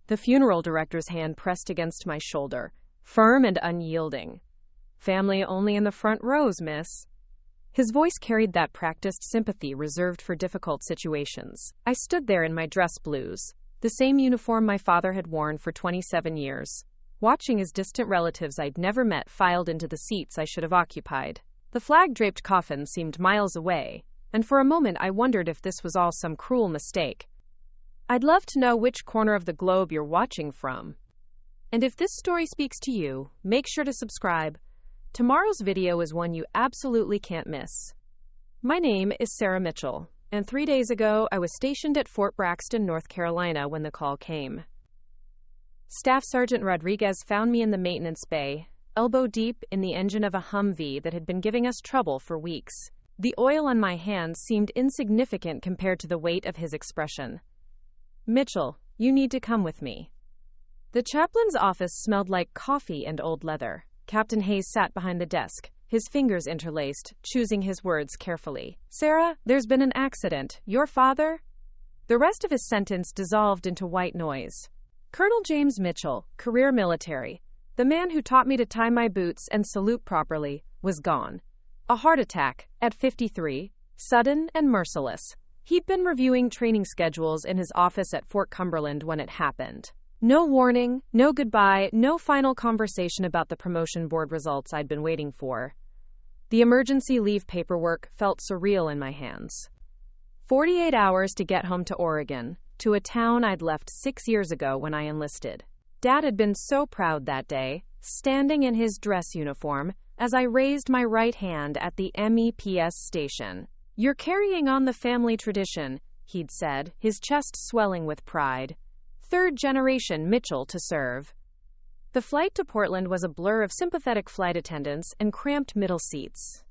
The funeral director's hand pressed against my shoulder, firm and unyielding. "Family only in the front rows, miss." His voice carried that practiced sympathy reserved for difficult situations. I stood there in my dress blues, the same uniform my father had worn for 27 years, watching as distant relatives I'd never met filed into the seats I should have occupied. The flag-draped coffin seemed miles away, and for a moment I wondered if this was all some cruel mistake. I'd love to know which corner of the globe you're watching from. And if this story speaks to you, make sure to subscribe. Tomorrow's video is one you absolutely can't miss. My name is Sarah Mitchell, and 3 days ago I was stationed at Fort Braxton, North Carolina when the call came. Staff Sergeant Rodriguez found me in the maintenance bay, elbow deep in the engine of a Humvee that had been giving us trouble for weeks. The oil on my hands seemed insignificant compared to the weight of his expression. "Mitchell, you need to come with me." The chaplain's office smelled like coffee and old leather. Captain Hayes sat behind the desk, his fingers interlaced, choosing his words carefully. "Sarah, there's been an accident. Your father—" The rest of his sentence dissolved into white noise. "Colonel James Mitchell, career military, the man who taught me to tie my boots and salute properly, was gone. A heart attack, at 53, sudden and merciless. He'd been reviewing training schedules in his office at Fort Cumberland when it happened. No warning, no goodbye, no final conversation about the promotion board results I'd been waiting for. The emergency leave paperwork felt surreal in my hands. 48 hours to get home to Oregon, to a town I'd left 6 years ago when I enlisted. Dad had been so proud that day, standing in his dress uniform, as I raised my right hand at the MEPS station. "You're carrying on the family tradition," he'd said, his chest swelling with pride. "Third generation Mitchell to serve." The flight to Portland was a blur of sympathetic flight attendants and cramped middle seats.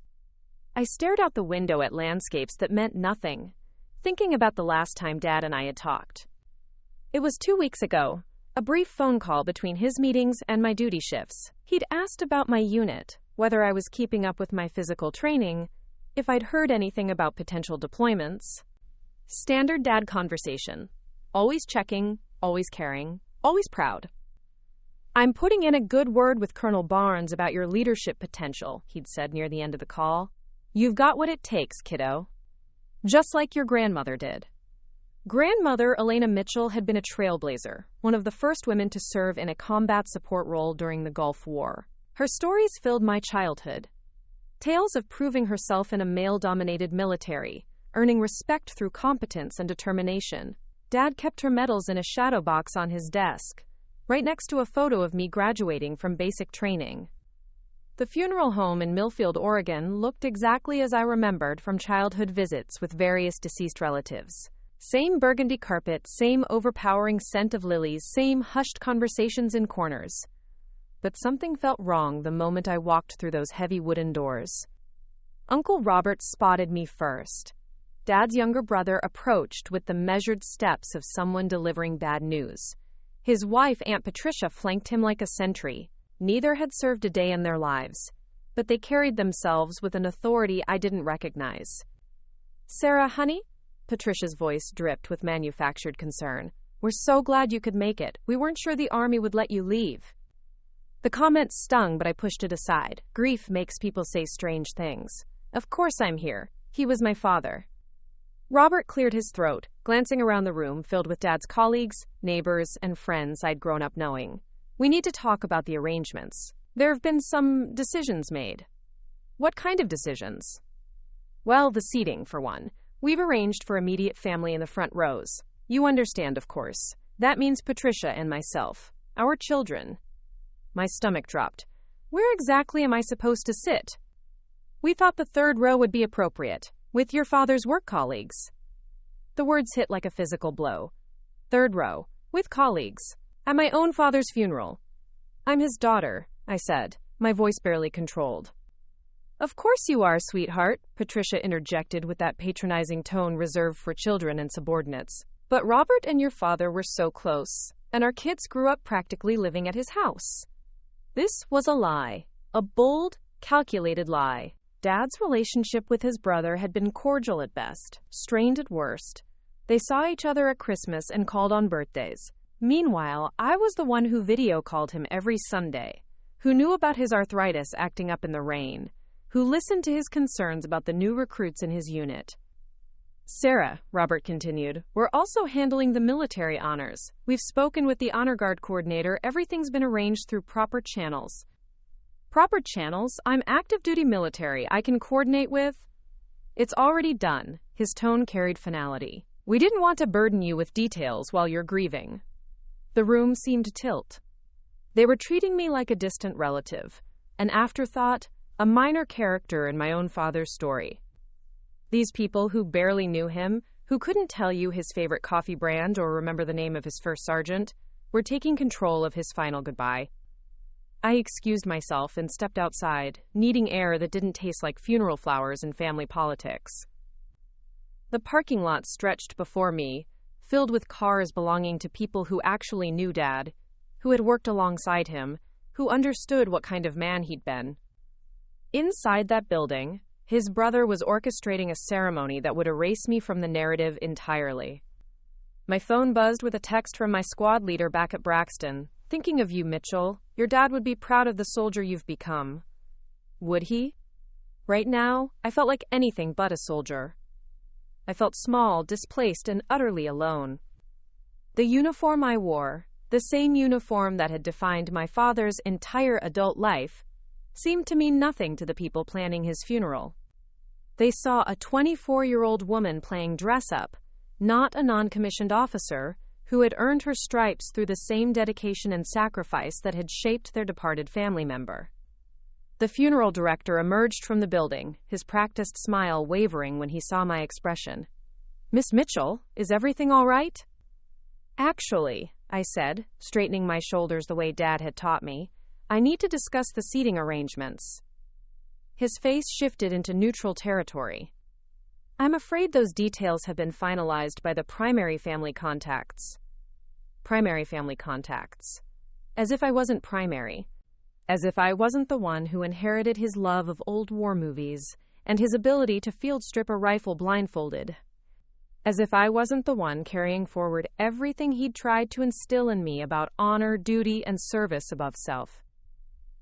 I stared out the window at landscapes that meant nothing, thinking about the last time Dad and I had talked. It was 2 weeks ago, a brief phone call between his meetings and my duty shifts. He'd asked about my unit, whether I was keeping up with my physical training, if I'd heard anything about potential deployments. Standard Dad conversation. Always checking, always caring, always proud. "I'm putting in a good word with Colonel Barnes about your leadership potential," he'd said near the end of the call. "You've got what it takes, kiddo. Just like your grandmother did." Grandmother Elena Mitchell had been a trailblazer, one of the first women to serve in a combat support role during the Gulf War. Her stories filled my childhood. Tales of proving herself in a male-dominated military, earning respect through competence and determination. Dad kept her medals in a shadow box on his desk, right next to a photo of me graduating from basic training. The funeral home in Millfield, Oregon looked exactly as I remembered from childhood visits with various deceased relatives. Same burgundy carpet, same overpowering scent of lilies, same hushed conversations in corners. But something felt wrong the moment I walked through those heavy wooden doors. Uncle Robert spotted me first. Dad's younger brother approached with the measured steps of someone delivering bad news. His wife, Aunt Patricia, flanked him like a sentry. Neither had served a day in their lives, but they carried themselves with an authority I didn't recognize. "Sarah, honey?" Patricia's voice dripped with manufactured concern. "We're so glad you could make it. We weren't sure the Army would let you leave." The comment stung, but I pushed it aside. Grief makes people say strange things. "Of course I'm here. He was my father." Robert cleared his throat, glancing around the room filled with Dad's colleagues, neighbors, and friends I'd grown up knowing. "We need to talk about the arrangements. There have been some decisions made." "What kind of decisions?" "Well, the seating, for one. We've arranged for immediate family in the front rows. You understand, of course. That means Patricia and myself. Our children." My stomach dropped. "Where exactly am I supposed to sit?" "We thought the third row would be appropriate, with your father's work colleagues." The words hit like a physical blow. Third row, with colleagues, at my own father's funeral. "I'm his daughter," I said, my voice barely controlled. "Of course you are, sweetheart," Patricia interjected with that patronizing tone reserved for children and subordinates. "But Robert and your father were so close, and our kids grew up practically living at his house." This was a lie. A bold, calculated lie. Dad's relationship with his brother had been cordial at best, strained at worst. They saw each other at Christmas and called on birthdays. Meanwhile, I was the one who video called him every Sunday, who knew about his arthritis acting up in the rain, who listened to his concerns about the new recruits in his unit. Sarah, Robert continued, we're also handling the military honors. We've spoken with the honor guard coordinator. Everything's been arranged through proper channels. Proper channels? I'm active duty military. I can coordinate with... It's already done. His tone carried finality. We didn't want to burden you with details while you're grieving. The room seemed to tilt. They were treating me like a distant relative, an afterthought, a minor character in my own father's story. These people who barely knew him, who couldn't tell you his favorite coffee brand or remember the name of his first sergeant, were taking control of his final goodbye. I excused myself and stepped outside, needing air that didn't taste like funeral flowers and family politics. The parking lot stretched before me, filled with cars belonging to people who actually knew Dad, who had worked alongside him, who understood what kind of man he'd been. Inside that building, his brother was orchestrating a ceremony that would erase me from the narrative entirely. My phone buzzed with a text from my squad leader back at Braxton. Thinking of you, Mitchell. Your dad would be proud of the soldier you've become. Would he? Right now, I felt like anything but a soldier. I felt small, displaced, and utterly alone. The uniform I wore, the same uniform that had defined my father's entire adult life, seemed to mean nothing to the people planning his funeral. They saw a 24-year-old woman playing dress-up, not a non-commissioned officer who had earned her stripes through the same dedication and sacrifice that had shaped their departed family member. The funeral director emerged from the building, his practiced smile wavering when he saw my expression. Miss Mitchell, is everything all right? Actually, I said, straightening my shoulders the way Dad had taught me, I need to discuss the seating arrangements. His face shifted into neutral territory. I'm afraid those details have been finalized by the primary family contacts. Primary family contacts. As if I wasn't primary. As if I wasn't the one who inherited his love of old war movies and his ability to field strip a rifle blindfolded. As if I wasn't the one carrying forward everything he'd tried to instill in me about honor, duty, and service above self.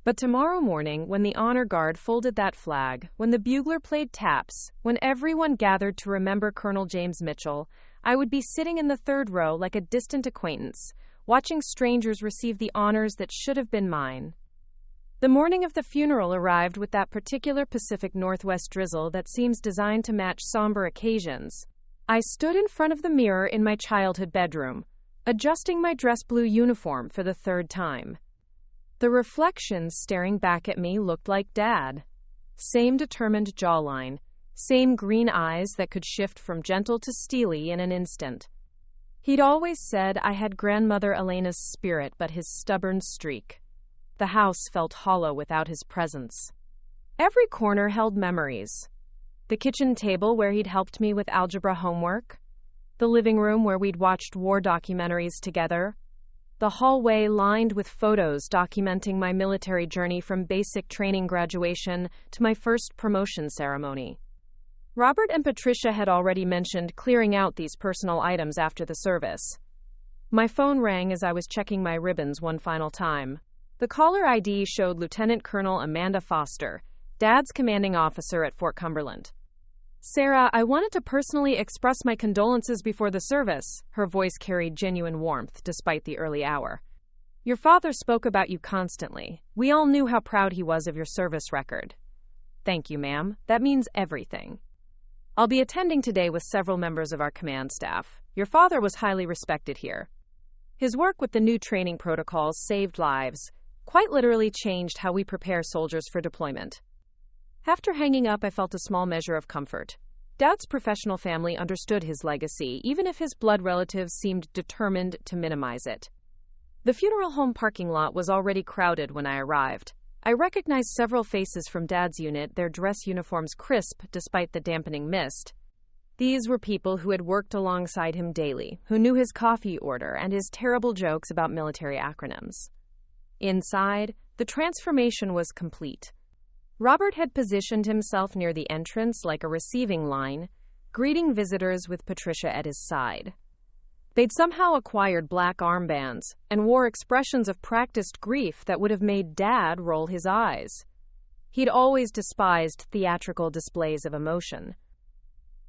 But tomorrow morning, when the honor guard folded that flag, when the bugler played taps, when everyone gathered to remember Colonel James Mitchell, I would be sitting in the third row like a distant acquaintance, watching strangers receive the honors that should have been mine. The morning of the funeral arrived with that particular Pacific Northwest drizzle that seems designed to match somber occasions. I stood in front of the mirror in my childhood bedroom, adjusting my dress blue uniform for the third time. The reflections staring back at me looked like Dad. Same determined jawline, same green eyes that could shift from gentle to steely in an instant. He'd always said I had grandmother Elena's spirit but his stubborn streak. The house felt hollow without his presence. Every corner held memories. The kitchen table where he'd helped me with algebra homework. The living room where we'd watched war documentaries together. The hallway lined with photos documenting my military journey from basic training graduation to my first promotion ceremony. Robert and Patricia had already mentioned clearing out these personal items after the service. My phone rang as I was checking my ribbons one final time. The caller ID showed Lieutenant Colonel Amanda Foster, Dad's commanding officer at Fort Cumberland. Sarah, I wanted to personally express my condolences before the service. Her voice carried genuine warmth despite the early hour. Your father spoke about you constantly. We all knew how proud he was of your service record. Thank you, ma'am. That means everything. I'll be attending today with several members of our command staff. Your father was highly respected here. His work with the new training protocols saved lives, quite literally changed how we prepare soldiers for deployment. After hanging up, I felt a small measure of comfort. Dad's professional family understood his legacy, even if his blood relatives seemed determined to minimize it. The funeral home parking lot was already crowded when I arrived. I recognized several faces from Dad's unit, their dress uniforms crisp despite the dampening mist. These were people who had worked alongside him daily, who knew his coffee order and his terrible jokes about military acronyms. Inside, the transformation was complete. Robert had positioned himself near the entrance like a receiving line, greeting visitors with Patricia at his side. They'd somehow acquired black armbands and wore expressions of practiced grief that would have made Dad roll his eyes. He'd always despised theatrical displays of emotion.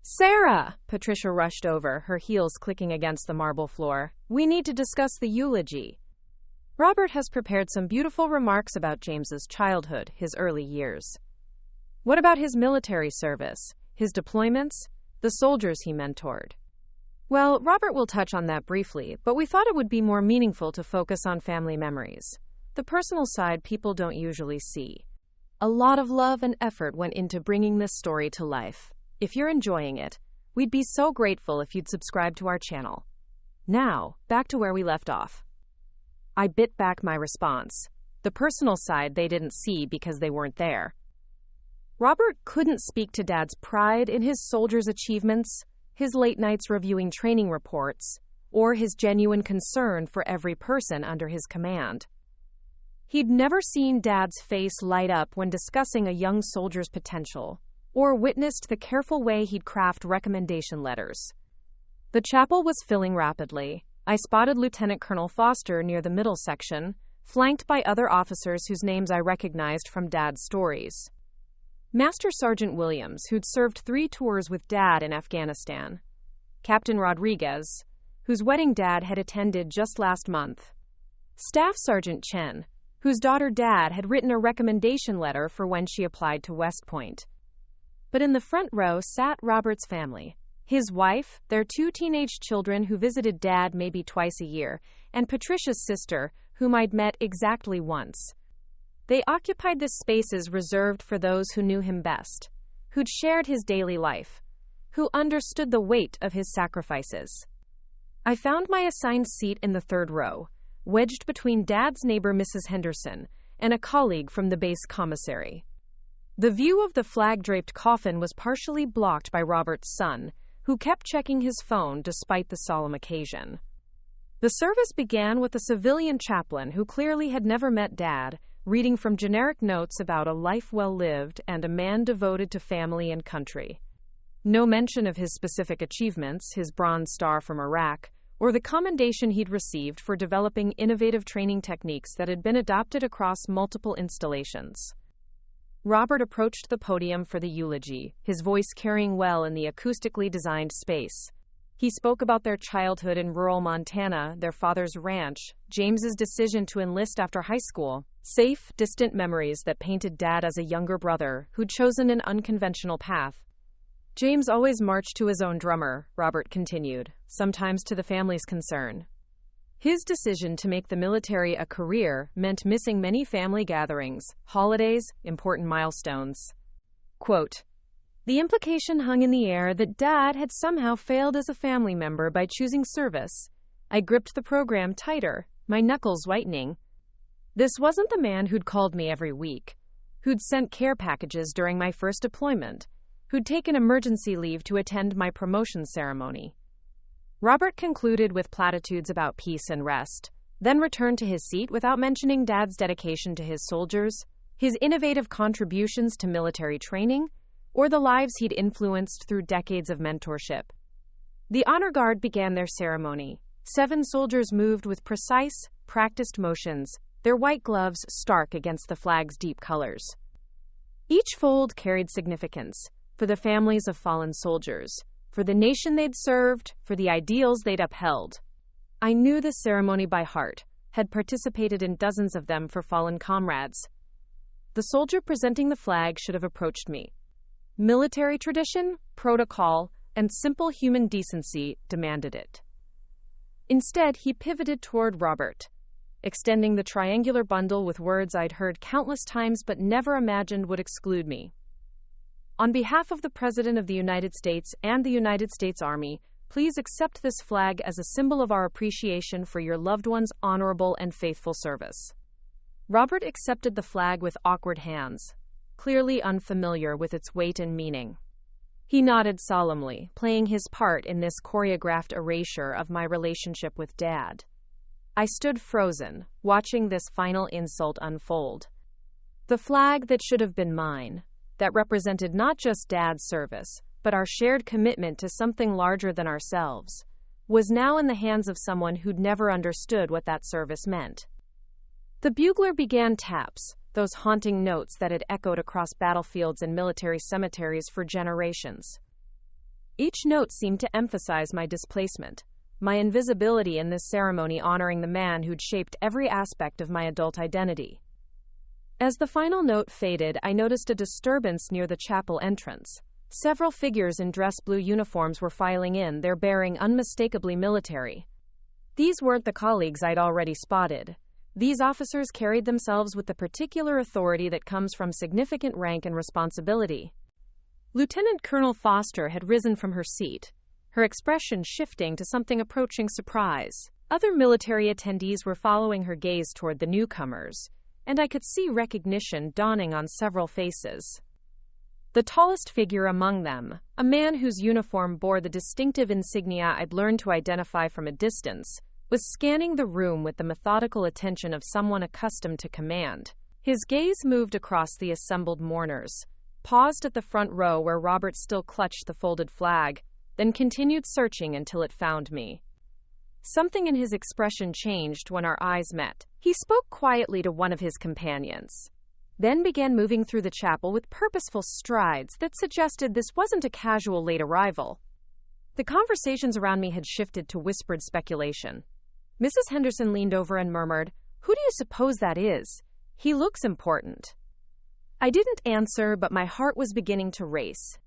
"Sarah!" Patricia rushed over, her heels clicking against the marble floor. "We need to discuss the eulogy. Robert has prepared some beautiful remarks about James's childhood, his early years. What about his military service, his deployments, the soldiers he mentored?" "Well, Robert will touch on that briefly, but we thought it would be more meaningful to focus on family memories. The personal side people don't usually see. A lot of love and effort went into bringing this story to life. If you're enjoying it, we'd be so grateful if you'd subscribe to our channel. Now, back to where we left off." I bit back my response. The personal side they didn't see because they weren't there. Robert couldn't speak to Dad's pride in his soldiers' achievements, his late nights reviewing training reports, or his genuine concern for every person under his command. He'd never seen Dad's face light up when discussing a young soldier's potential, or witnessed the careful way he'd craft recommendation letters. The chapel was filling rapidly. I spotted Lieutenant Colonel Foster near the middle section, flanked by other officers whose names I recognized from Dad's stories. Master Sergeant Williams, who'd served 3 tours with Dad in Afghanistan. Captain Rodriguez, whose wedding Dad had attended just last month. Staff Sergeant Chen, whose daughter Dad had written a recommendation letter for when she applied to West Point. But in the front row sat Robert's family. His wife, their 2 teenage children who visited Dad maybe twice a year, and Patricia's sister, whom I'd met exactly once. They occupied the spaces reserved for those who knew him best, who'd shared his daily life, who understood the weight of his sacrifices. I found my assigned seat in the 3rd row, wedged between Dad's neighbor Mrs. Henderson and a colleague from the base commissary. The view of the flag-draped coffin was partially blocked by Robert's son, who kept checking his phone despite the solemn occasion. The service began with a civilian chaplain who clearly had never met Dad, reading from generic notes about a life well lived and a man devoted to family and country. No mention of his specific achievements, his Bronze Star from Iraq, or the commendation he'd received for developing innovative training techniques that had been adopted across multiple installations. Robert approached the podium for the eulogy, his voice carrying well in the acoustically designed space. He spoke about their childhood in rural Montana, their father's ranch, James's decision to enlist after high school, safe, distant memories that painted Dad as a younger brother who'd chosen an unconventional path. "James always marched to his own drummer," Robert continued, sometimes to the family's concern. His decision to make the military a career meant missing many family gatherings, holidays, important milestones. Quote, "The implication hung in the air that Dad had somehow failed as a family member by choosing service. I gripped the program tighter, my knuckles whitening. This wasn't the man who'd called me every week, who'd sent care packages during my first deployment, who'd taken emergency leave to attend my promotion ceremony." Robert concluded with platitudes about peace and rest, then returned to his seat without mentioning Dad's dedication to his soldiers, his innovative contributions to military training, or the lives he'd influenced through decades of mentorship. The honor guard began their ceremony. 7 soldiers moved with precise, practiced motions, their white gloves stark against the flag's deep colors. Each fold carried significance for the families of fallen soldiers, for the nation they'd served, for the ideals they'd upheld. I knew the ceremony by heart, had participated in dozens of them for fallen comrades. The soldier presenting the flag should have approached me. Military tradition, protocol, and simple human decency demanded it. Instead, he pivoted toward Robert, extending the triangular bundle with words I'd heard countless times but never imagined would exclude me. "On behalf of the President of the United States and the United States Army, please accept this flag as a symbol of our appreciation for your loved one's honorable and faithful service." Robert accepted the flag with awkward hands, clearly unfamiliar with its weight and meaning. He nodded solemnly, playing his part in this choreographed erasure of my relationship with Dad. I stood frozen, watching this final insult unfold. The flag that should have been mine, that represented not just Dad's service, but our shared commitment to something larger than ourselves, was now in the hands of someone who'd never understood what that service meant. The bugler began taps, those haunting notes that had echoed across battlefields and military cemeteries for generations. Each note seemed to emphasize my displacement, my invisibility in this ceremony honoring the man who'd shaped every aspect of my adult identity. As the final note faded, I noticed a disturbance near the chapel entrance. Several figures in dress blue uniforms were filing in, their bearing unmistakably military. These weren't the colleagues I'd already spotted. These officers carried themselves with the particular authority that comes from significant rank and responsibility. Lieutenant Colonel Foster had risen from her seat, her expression shifting to something approaching surprise. Other military attendees were following her gaze toward the newcomers, and I could see recognition dawning on several faces. The tallest figure among them, a man whose uniform bore the distinctive insignia I'd learned to identify from a distance, was scanning the room with the methodical attention of someone accustomed to command. His gaze moved across the assembled mourners, paused at the front row where Robert still clutched the folded flag, then continued searching until it found me. Something in his expression changed when our eyes met. He spoke quietly to one of his companions, then began moving through the chapel with purposeful strides that suggested this wasn't a casual late arrival. The conversations around me had shifted to whispered speculation. Mrs. Henderson leaned over and murmured, "Who do you suppose that is? He looks important." I didn't answer, but my heart was beginning to race.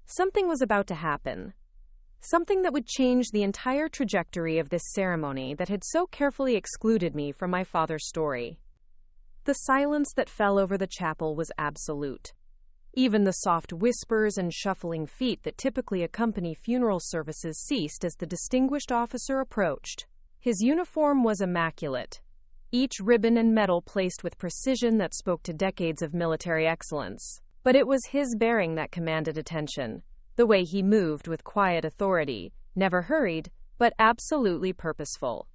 Something was about to happen. Something that would change the entire trajectory of this ceremony that had so carefully excluded me from my father's story. The silence that fell over the chapel was absolute. Even the soft whispers and shuffling feet that typically accompany funeral services ceased as the distinguished officer approached. His uniform was immaculate, each ribbon and medal placed with precision that spoke to decades of military excellence. But it was his bearing that commanded attention, the way he moved with quiet authority, never hurried, but absolutely purposeful.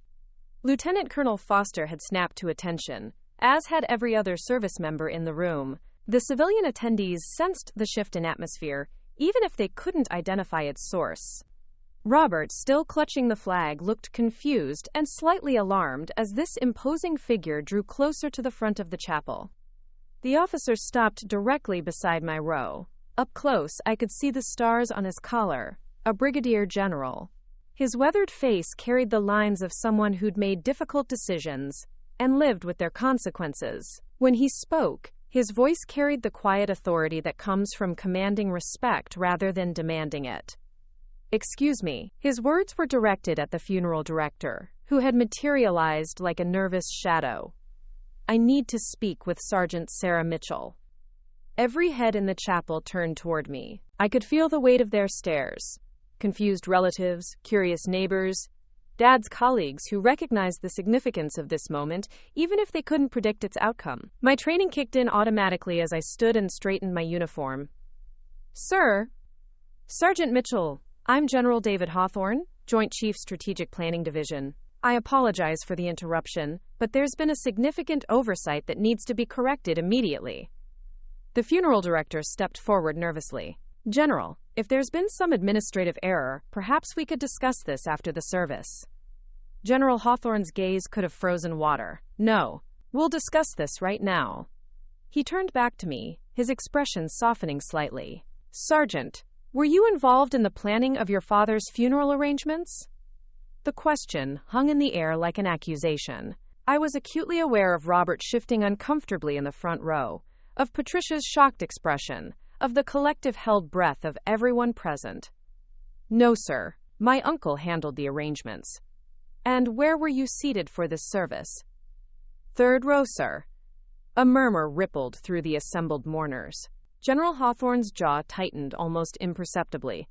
Lieutenant Colonel Foster had snapped to attention, as had every other service member in the room. The civilian attendees sensed the shift in atmosphere, even if they couldn't identify its source. Robert, still clutching the flag, looked confused and slightly alarmed as this imposing figure drew closer to the front of the chapel. The officer stopped directly beside my row. Up close, I could see the stars on his collar, a brigadier general. His weathered face carried the lines of someone who'd made difficult decisions and lived with their consequences. When he spoke, his voice carried the quiet authority that comes from commanding respect rather than demanding it. "Excuse me." His words were directed at the funeral director, who had materialized like a nervous shadow. "I need to speak with Sergeant Sarah Mitchell." Every head in the chapel turned toward me. I could feel the weight of their stares. Confused relatives, curious neighbors, Dad's colleagues who recognized the significance of this moment, even if they couldn't predict its outcome. My training kicked in automatically as I stood and straightened my uniform. "Sir." "Sergeant Mitchell, I'm General David Hawthorne, Joint Chief Strategic Planning Division. I apologize for the interruption, but there's been a significant oversight that needs to be corrected immediately." The funeral director stepped forward nervously. "General, if there's been some administrative error, perhaps we could discuss this after the service." General Hawthorne's gaze could have frozen water. "No, we'll discuss this right now." He turned back to me, his expression softening slightly. "Sergeant, were you involved in the planning of your father's funeral arrangements?" The question hung in the air like an accusation. I was acutely aware of Robert shifting uncomfortably in the front row, of Patricia's shocked expression, of the collective held breath of everyone present. "No, sir. My uncle handled the arrangements." "And where were you seated for this service?" "Third row, sir." A murmur rippled through the assembled mourners. General Hawthorne's jaw tightened almost imperceptibly.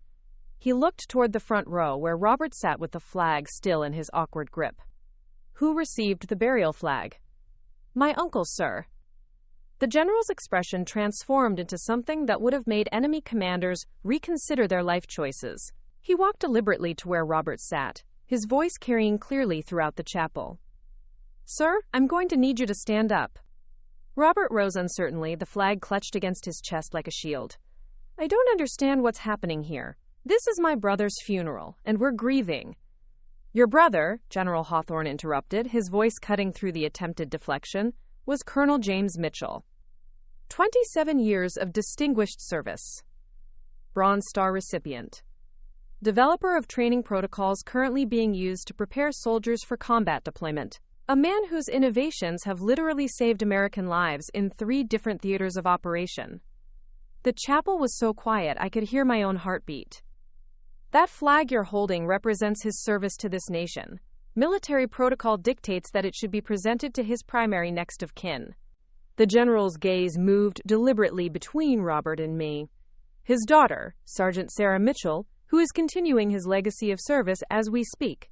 He looked toward the front row where Robert sat with the flag still in his awkward grip. "Who received the burial flag?" "My uncle, sir." The general's expression transformed into something that would have made enemy commanders reconsider their life choices. He walked deliberately to where Robert sat, his voice carrying clearly throughout the chapel. "Sir, I'm going to need you to stand up." Robert rose uncertainly, the flag clutched against his chest like a shield. "I don't understand what's happening here. This is my brother's funeral, and we're grieving." Your brother, General Hawthorne interrupted, his voice cutting through the attempted deflection, was Colonel James Mitchell. 27 years of distinguished service. Bronze Star recipient. Developer of training protocols currently being used to prepare soldiers for combat deployment. A man whose innovations have literally saved American lives in 3 different theaters of operation. The chapel was so quiet I could hear my own heartbeat. That flag you're holding represents his service to this nation. Military protocol dictates that it should be presented to his primary next of kin. The general's gaze moved deliberately between Robert and me. His daughter, Sergeant Sarah Mitchell, who is continuing his legacy of service as we speak.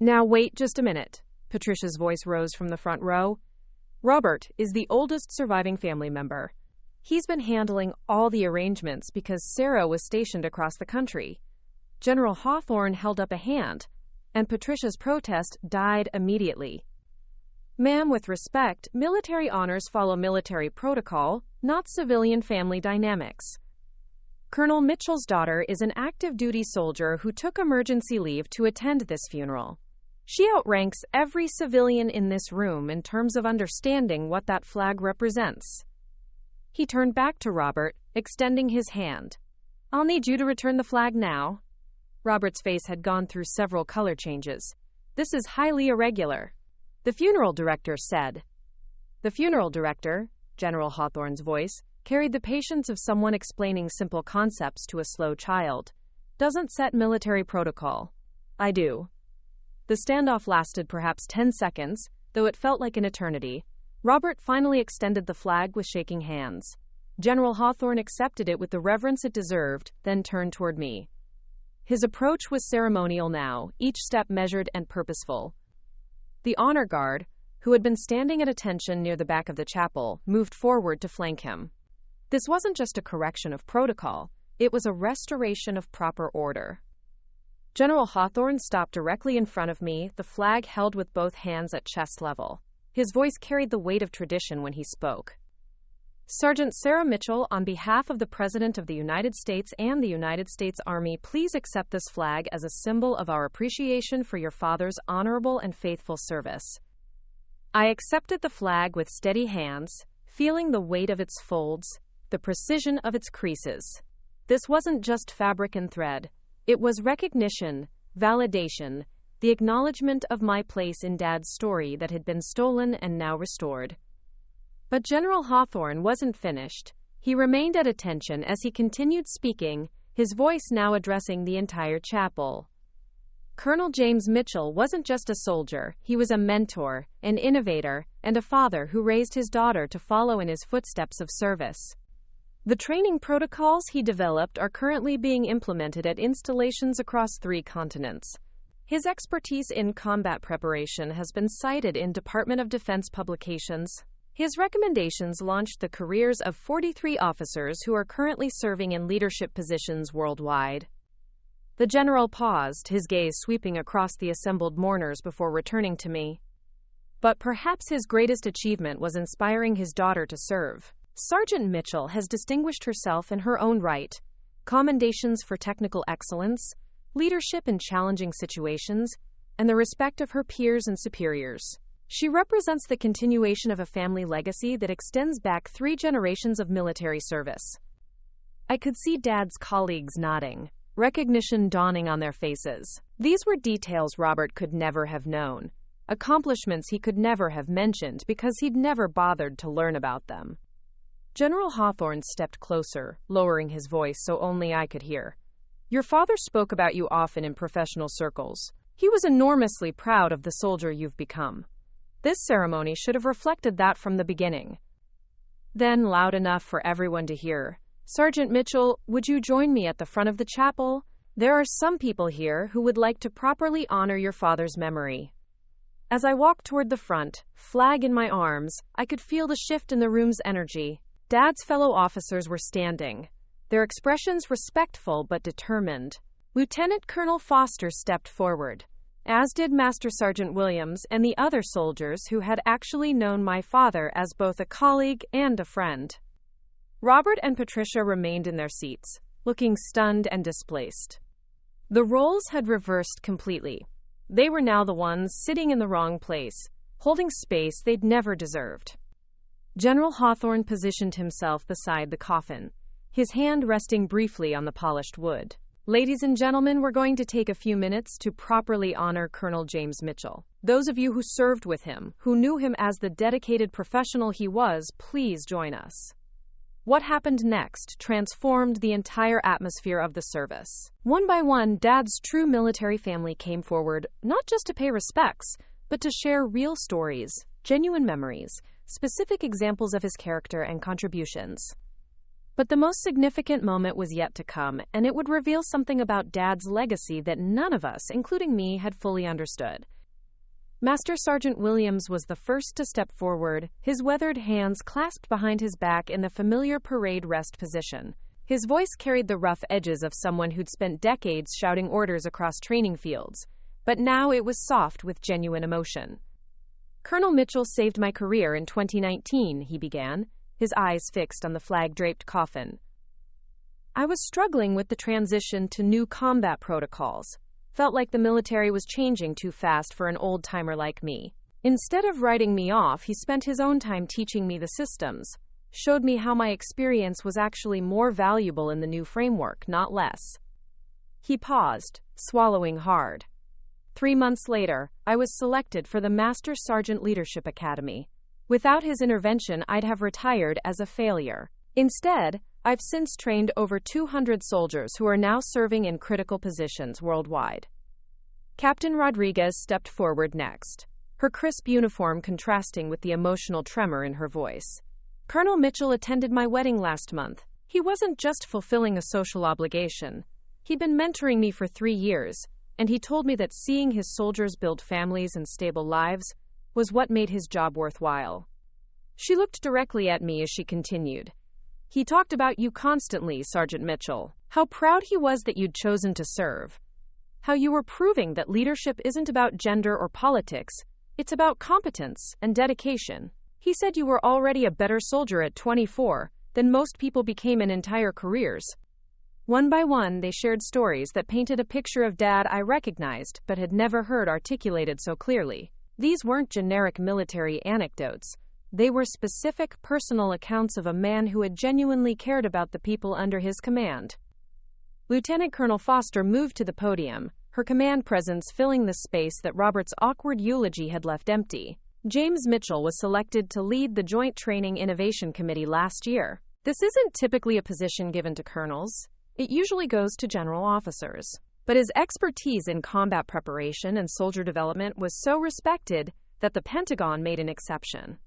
Now wait just a minute. Patricia's voice rose from the front row. Robert is the oldest surviving family member. He's been handling all the arrangements because Sarah was stationed across the country. General Hawthorne held up a hand, and Patricia's protest died immediately. Ma'am, with respect, military honors follow military protocol, not civilian family dynamics. Colonel Mitchell's daughter is an active duty soldier who took emergency leave to attend this funeral. She outranks every civilian in this room in terms of understanding what that flag represents. He turned back to Robert, extending his hand. I'll need you to return the flag now. Robert's face had gone through several color changes. This is highly irregular. The funeral director said. The funeral director, General Hawthorne's voice, carried the patience of someone explaining simple concepts to a slow child. Doesn't set military protocol. I do. The standoff lasted perhaps 10 seconds, though it felt like an eternity. Robert finally extended the flag with shaking hands. General Hawthorne accepted it with the reverence it deserved, then turned toward me. His approach was ceremonial now, each step measured and purposeful. The honor guard, who had been standing at attention near the back of the chapel, moved forward to flank him. This wasn't just a correction of protocol, it was a restoration of proper order. General Hawthorne stopped directly in front of me, the flag held with both hands at chest level. His voice carried the weight of tradition when he spoke. Sergeant Sarah Mitchell, on behalf of the President of the United States and the United States Army, please accept this flag as a symbol of our appreciation for your father's honorable and faithful service. I accepted the flag with steady hands, feeling the weight of its folds, the precision of its creases. This wasn't just fabric and thread. It was recognition, validation, the acknowledgement of my place in Dad's story that had been stolen and now restored. But General Hawthorne wasn't finished. He remained at attention as he continued speaking, his voice now addressing the entire chapel. Colonel James Mitchell wasn't just a soldier, he was a mentor, an innovator, and a father who raised his daughter to follow in his footsteps of service. The training protocols he developed are currently being implemented at installations across 3 continents. His expertise in combat preparation has been cited in Department of Defense publications. His recommendations launched the careers of 43 officers who are currently serving in leadership positions worldwide. The general paused, his gaze sweeping across the assembled mourners before returning to me. But perhaps his greatest achievement was inspiring his daughter to serve. Sergeant Mitchell has distinguished herself in her own right. Commendations for technical excellence, leadership in challenging situations, and the respect of her peers and superiors. She represents the continuation of a family legacy that extends back 3 generations of military service. I could see Dad's colleagues nodding, recognition dawning on their faces. These were details Robert could never have known, accomplishments he could never have mentioned because he'd never bothered to learn about them. General Hawthorne stepped closer, lowering his voice so only I could hear. Your father spoke about you often in professional circles. He was enormously proud of the soldier you've become. This ceremony should have reflected that from the beginning. Then, loud enough for everyone to hear, Sergeant Mitchell, would you join me at the front of the chapel? There are some people here who would like to properly honor your father's memory. As I walked toward the front, flag in my arms, I could feel the shift in the room's energy. Dad's fellow officers were standing, their expressions respectful but determined. Lieutenant Colonel Foster stepped forward, as did Master Sergeant Williams and the other soldiers who had actually known my father as both a colleague and a friend. Robert and Patricia remained in their seats, looking stunned and displaced. The roles had reversed completely. They were now the ones sitting in the wrong place, holding space they'd never deserved. General Hawthorne positioned himself beside the coffin, his hand resting briefly on the polished wood. Ladies and gentlemen, we're going to take a few minutes to properly honor Colonel James Mitchell. Those of you who served with him, who knew him as the dedicated professional he was, please join us. What happened next transformed the entire atmosphere of the service. One by one, Dad's true military family came forward, not just to pay respects, but to share real stories, genuine memories, specific examples of his character and contributions. But the most significant moment was yet to come, and it would reveal something about Dad's legacy that none of us, including me, had fully understood. Master Sergeant Williams was the first to step forward, his weathered hands clasped behind his back in the familiar parade rest position. His voice carried the rough edges of someone who'd spent decades shouting orders across training fields, but now it was soft with genuine emotion. "Colonel Mitchell saved my career in 2019, he began, his eyes fixed on the flag-draped coffin. "I was struggling with the transition to new combat protocols. Felt like the military was changing too fast for an old-timer like me. Instead of writing me off, he spent his own time teaching me the systems, showed me how my experience was actually more valuable in the new framework, not less." He paused, swallowing hard. 3 months later, I was selected for the Master Sergeant Leadership Academy. Without his intervention, I'd have retired as a failure. Instead, I've since trained over 200 soldiers who are now serving in critical positions worldwide. Captain Rodriguez stepped forward next, her crisp uniform contrasting with the emotional tremor in her voice. "Colonel Mitchell attended my wedding last month. He wasn't just fulfilling a social obligation. He'd been mentoring me for 3 years, and he told me that seeing his soldiers build families and stable lives was what made his job worthwhile." She looked directly at me as she continued. "He talked about you constantly, Sergeant Mitchell. How proud he was that you'd chosen to serve. How you were proving that leadership isn't about gender or politics, it's about competence and dedication. He said you were already a better soldier at 24 than most people became in entire careers." One by one, they shared stories that painted a picture of Dad I recognized but had never heard articulated so clearly. These weren't generic military anecdotes. They were specific, personal accounts of a man who had genuinely cared about the people under his command. Lieutenant Colonel Foster moved to the podium, her command presence filling the space that Robert's awkward eulogy had left empty. James Mitchell was selected to lead the Joint Training Innovation Committee last year. This isn't typically a position given to colonels. It usually goes to general officers. But his expertise in combat preparation and soldier development was so respected that the Pentagon made an exception.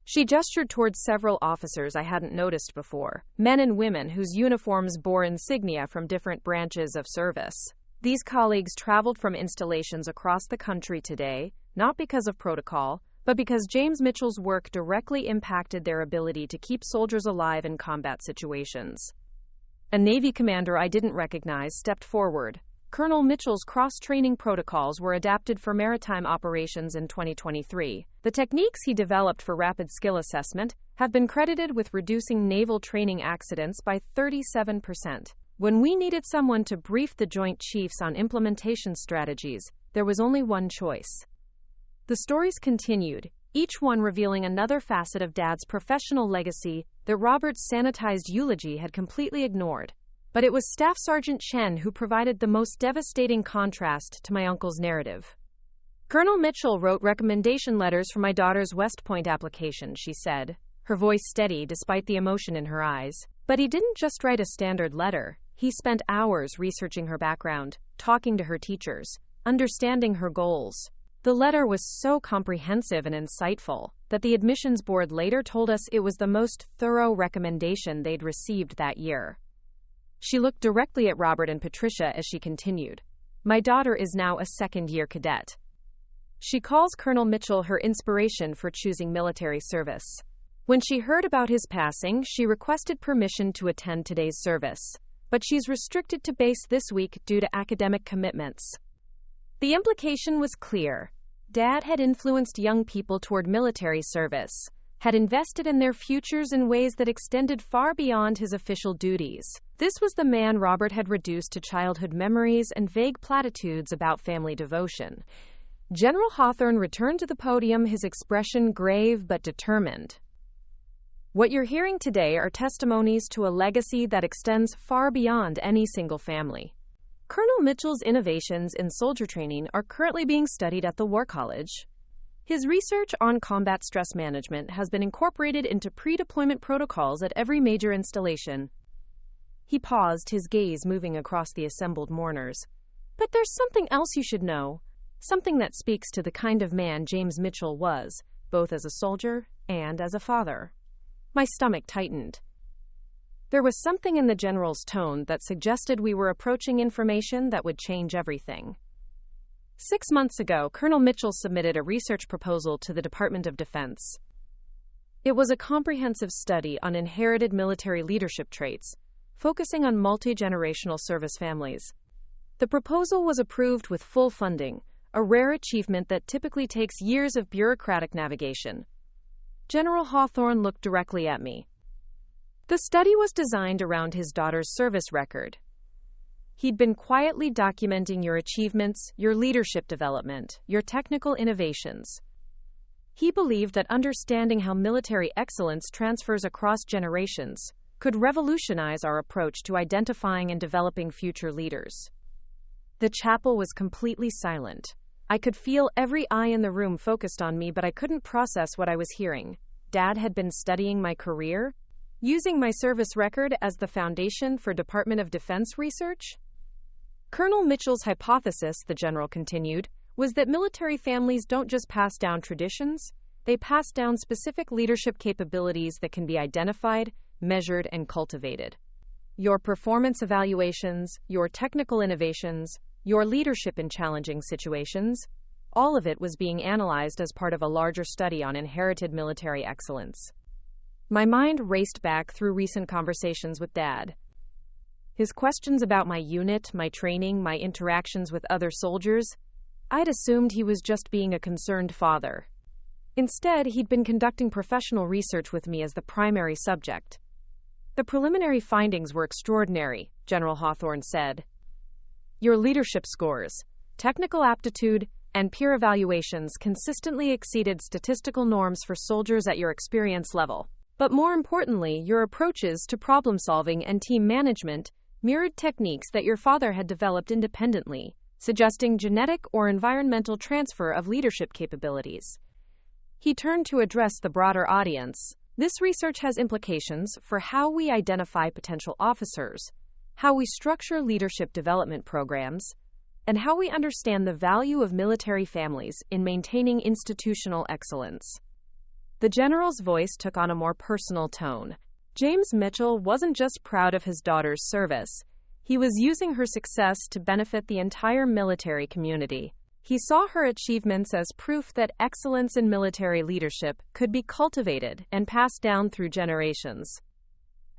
She gestured towards several officers I hadn't noticed before, men and women whose uniforms bore insignia from different branches of service. These colleagues traveled from installations across the country today, not because of protocol, but because James Mitchell's work directly impacted their ability to keep soldiers alive in combat situations. A Navy commander I didn't recognize stepped forward. Colonel Mitchell's cross-training protocols were adapted for maritime operations in 2023. The techniques he developed for rapid skill assessment have been credited with reducing naval training accidents by 37%. When we needed someone to brief the Joint Chiefs on implementation strategies, there was only one choice. The stories continued, each one revealing another facet of Dad's professional legacy that Robert's sanitized eulogy had completely ignored. But it was Staff Sergeant Chen who provided the most devastating contrast to my uncle's narrative. "Colonel Mitchell wrote recommendation letters for my daughter's West Point application," she said, her voice steady despite the emotion in her eyes. "But he didn't just write a standard letter. He spent hours researching her background, talking to her teachers, understanding her goals. The letter was so comprehensive and insightful that the admissions board later told us it was the most thorough recommendation they'd received that year." She looked directly at Robert and Patricia as she continued. "My daughter is now a second-year cadet. She calls Colonel Mitchell her inspiration for choosing military service. When she heard about his passing, she requested permission to attend today's service, but she's restricted to base this week due to academic commitments." The implication was clear. Dad had influenced young people toward military service, had invested in their futures in ways that extended far beyond his official duties. This was the man Robert had reduced to childhood memories and vague platitudes about family devotion. General Hawthorne returned to the podium, his expression grave but determined. What you're hearing today are testimonies to a legacy that extends far beyond any single family. Colonel Mitchell's innovations in soldier training are currently being studied at the War College. His research on combat stress management has been incorporated into pre-deployment protocols at every major installation. He paused, his gaze moving across the assembled mourners. But there's something else you should know, something that speaks to the kind of man James Mitchell was, both as a soldier and as a father. My stomach tightened. There was something in the general's tone that suggested we were approaching information that would change everything. 6 months ago, Colonel Mitchell submitted a research proposal to the Department of Defense. It was a comprehensive study on inherited military leadership traits, focusing on multi-generational service families. The proposal was approved with full funding, a rare achievement that typically takes years of bureaucratic navigation. General Hawthorne looked directly at me. The study was designed around his daughter's service record. He'd been quietly documenting your achievements, your leadership development, your technical innovations. He believed that understanding how military excellence transfers across generations could revolutionize our approach to identifying and developing future leaders. The chapel was completely silent. I could feel every eye in the room focused on me, but I couldn't process what I was hearing. Dad had been studying my career, using my service record as the foundation for Department of Defense research? Colonel Mitchell's hypothesis, the general continued, was that military families don't just pass down traditions, they pass down specific leadership capabilities that can be identified, measured, and cultivated. Your performance evaluations, your technical innovations, your leadership in challenging situations, all of it was being analyzed as part of a larger study on inherited military excellence. My mind raced back through recent conversations with Dad. His questions about my unit, my training, my interactions with other soldiers, I'd assumed he was just being a concerned father. Instead, he'd been conducting professional research with me as the primary subject. The preliminary findings were extraordinary, General Hawthorne said. Your leadership scores, technical aptitude, and peer evaluations consistently exceeded statistical norms for soldiers at your experience level. But more importantly, your approaches to problem-solving and team management mirrored techniques that your father had developed independently, suggesting genetic or environmental transfer of leadership capabilities. He turned to address the broader audience. This research has implications for how we identify potential officers, how we structure leadership development programs, and how we understand the value of military families in maintaining institutional excellence. The general's voice took on a more personal tone. James Mitchell wasn't just proud of his daughter's service. He was using her success to benefit the entire military community. He saw her achievements as proof that excellence in military leadership could be cultivated and passed down through generations.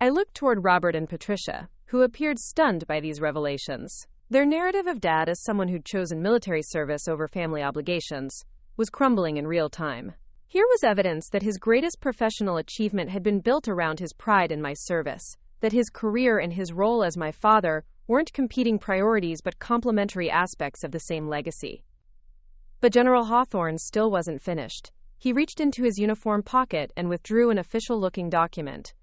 I looked toward Robert and Patricia, who appeared stunned by these revelations. Their narrative of Dad as someone who'd chosen military service over family obligations was crumbling in real time. Here was evidence that his greatest professional achievement had been built around his pride in my service, that his career and his role as my father weren't competing priorities but complementary aspects of the same legacy. But General Hawthorne still wasn't finished. He reached into his uniform pocket and withdrew an official-looking document.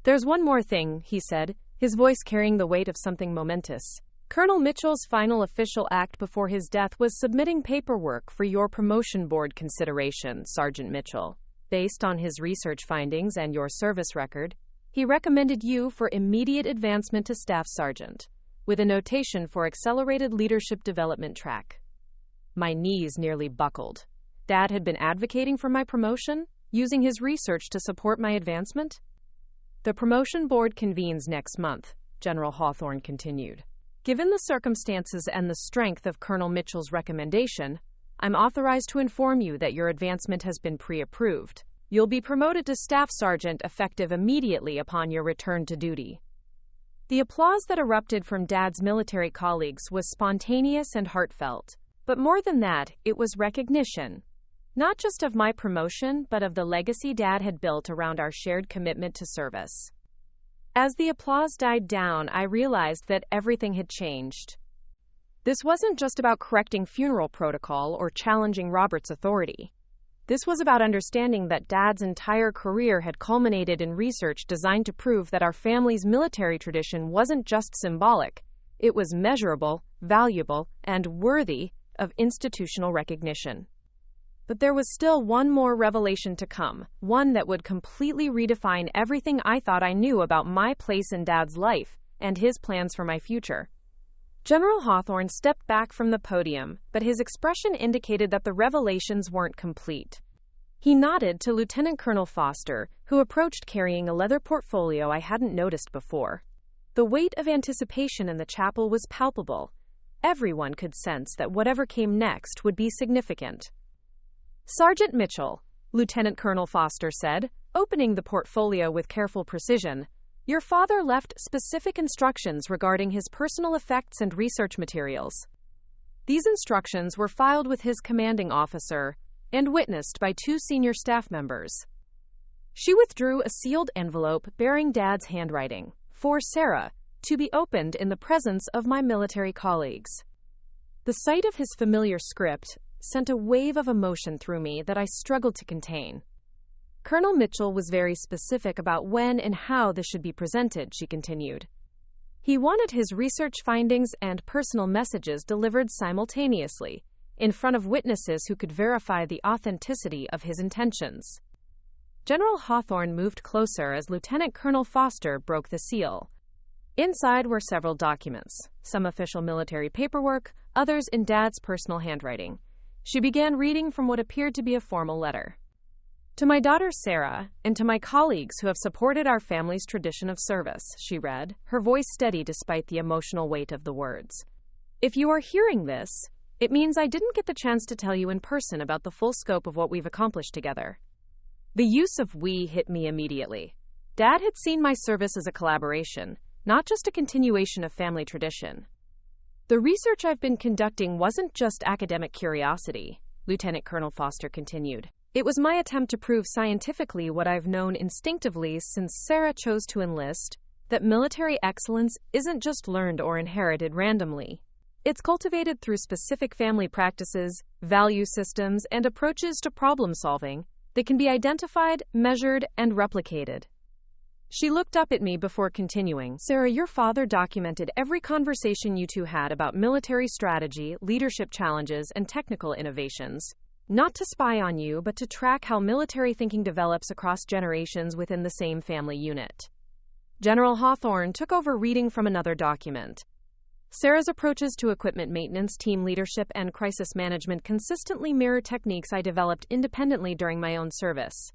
There's one more thing, he said, his voice carrying the weight of something momentous. Colonel Mitchell's final official act before his death was submitting paperwork for your promotion board consideration, Sergeant Mitchell. Based on his research findings and your service record, he recommended you for immediate advancement to staff sergeant, with a notation for accelerated leadership development track. My knees nearly buckled. Dad had been advocating for my promotion, using his research to support my advancement? The promotion board convenes next month, General Hawthorne continued. Given the circumstances and the strength of Colonel Mitchell's recommendation, I'm authorized to inform you that your advancement has been pre-approved. You'll be promoted to staff sergeant effective immediately upon your return to duty. The applause that erupted from Dad's military colleagues was spontaneous and heartfelt. But more than that, it was recognition. Not just of my promotion, but of the legacy Dad had built around our shared commitment to service. As the applause died down, I realized that everything had changed. This wasn't just about correcting funeral protocol or challenging Robert's authority. This was about understanding that Dad's entire career had culminated in research designed to prove that our family's military tradition wasn't just symbolic, it was measurable, valuable, and worthy of institutional recognition. But there was still one more revelation to come, one that would completely redefine everything I thought I knew about my place in Dad's life and his plans for my future. General Hawthorne stepped back from the podium, but his expression indicated that the revelations weren't complete. He nodded to Lieutenant Colonel Foster, who approached carrying a leather portfolio I hadn't noticed before. The weight of anticipation in the chapel was palpable. Everyone could sense that whatever came next would be significant. "Sergeant Mitchell," Lieutenant Colonel Foster said, opening the portfolio with careful precision, "your father left specific instructions regarding his personal effects and research materials. These instructions were filed with his commanding officer and witnessed by 2 senior staff members." She withdrew a sealed envelope bearing Dad's handwriting, for Sarah, to be opened in the presence of my military colleagues. The sight of his familiar script sent a wave of emotion through me that I struggled to contain. "Colonel Mitchell was very specific about when and how this should be presented," she continued. "He wanted his research findings and personal messages delivered simultaneously, in front of witnesses who could verify the authenticity of his intentions." General Hawthorne moved closer as Lieutenant Colonel Foster broke the seal. Inside were several documents, some official military paperwork, others in Dad's personal handwriting. She began reading from what appeared to be a formal letter. "To my daughter Sarah, and to my colleagues who have supported our family's tradition of service," she read, her voice steady despite the emotional weight of the words. "If you are hearing this, it means I didn't get the chance to tell you in person about the full scope of what we've accomplished together." The use of "we" hit me immediately. Dad had seen my service as a collaboration, not just a continuation of family tradition. "The research I've been conducting wasn't just academic curiosity," Lieutenant Colonel Foster continued. "It was my attempt to prove scientifically what I've known instinctively since Sarah chose to enlist, that military excellence isn't just learned or inherited randomly. It's cultivated through specific family practices, value systems, and approaches to problem solving that can be identified, measured, and replicated." She looked up at me before continuing. "Sarah, your father documented every conversation you two had about military strategy, leadership challenges, and technical innovations. Not to spy on you, but to track how military thinking develops across generations within the same family unit." General Hawthorne took over reading from another document. "Sarah's approaches to equipment maintenance, team leadership, and crisis management consistently mirror techniques I developed independently during my own service.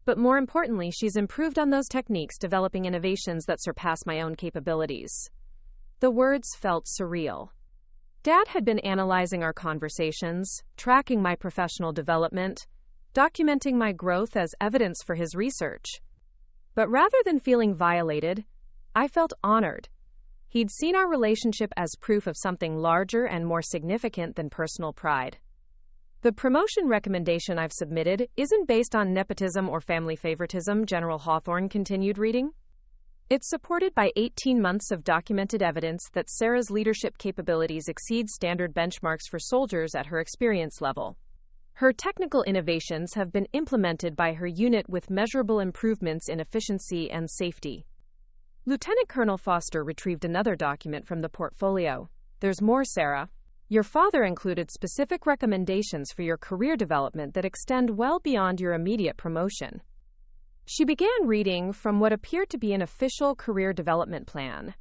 But more importantly, she's improved on those techniques, developing innovations that surpass my own capabilities." The words felt surreal. Dad had been analyzing our conversations, tracking my professional development, documenting my growth as evidence for his research. But rather than feeling violated, I felt honored. He'd seen our relationship as proof of something larger and more significant than personal pride. "The promotion recommendation I've submitted isn't based on nepotism or family favoritism," General Hawthorne continued reading. "It's supported by 18 months of documented evidence that Sarah's leadership capabilities exceed standard benchmarks for soldiers at her experience level. Her technical innovations have been implemented by her unit with measurable improvements in efficiency and safety." Lieutenant Colonel Foster retrieved another document from the portfolio. "There's more, Sarah. Your father included specific recommendations for your career development that extend well beyond your immediate promotion." She began reading from what appeared to be an official career development plan.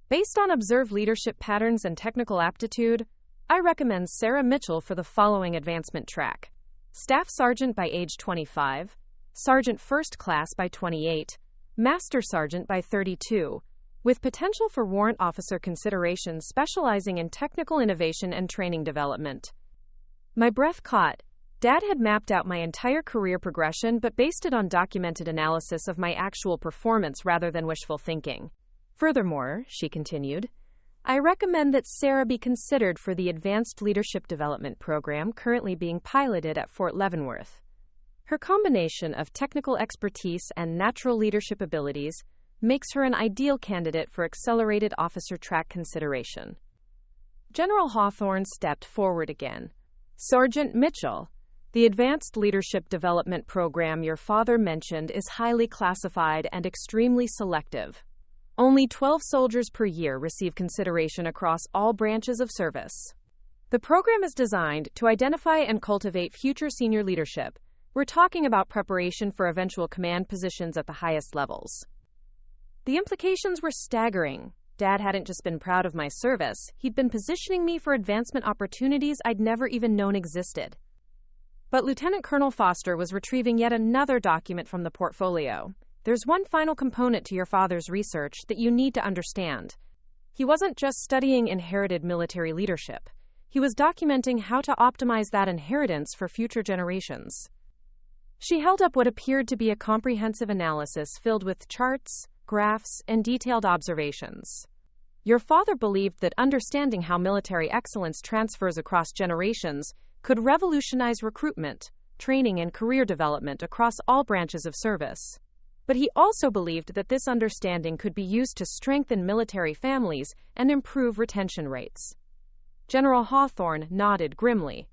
"Based on observed leadership patterns and technical aptitude, I recommend Sarah Mitchell for the following advancement track: Staff Sergeant by age 25, Sergeant First Class by 28, Master Sergeant by 32, with potential for warrant officer consideration specializing in technical innovation and training development." My breath caught. Dad had mapped out my entire career progression but based it on documented analysis of my actual performance rather than wishful thinking. "Furthermore," she continued, I recommend that Sarah be considered for the Advanced Leadership Development Program currently being piloted at Fort Leavenworth. Her combination of technical expertise and natural leadership abilities makes her an ideal candidate for accelerated officer track consideration. General Hawthorne stepped forward again. Sergeant Mitchell, the Advanced Leadership Development Program your father mentioned is highly classified and extremely selective. Only 12 soldiers per year receive consideration across all branches of service. The program is designed to identify and cultivate future senior leadership. We're talking about preparation for eventual command positions at the highest levels. The implications were staggering. Dad hadn't just been proud of my service, he'd been positioning me for advancement opportunities I'd never even known existed. But Lieutenant Colonel Foster was retrieving yet another document from the portfolio. There's one final component to your father's research that you need to understand. He wasn't just studying inherited military leadership. He was documenting how to optimize that inheritance for future generations. She held up what appeared to be a comprehensive analysis filled with charts, graphs, and detailed observations. Your father believed that understanding how military excellence transfers across generations could revolutionize recruitment, training, and career development across all branches of service. But he also believed that this understanding could be used to strengthen military families and improve retention rates. General Hawthorne nodded grimly.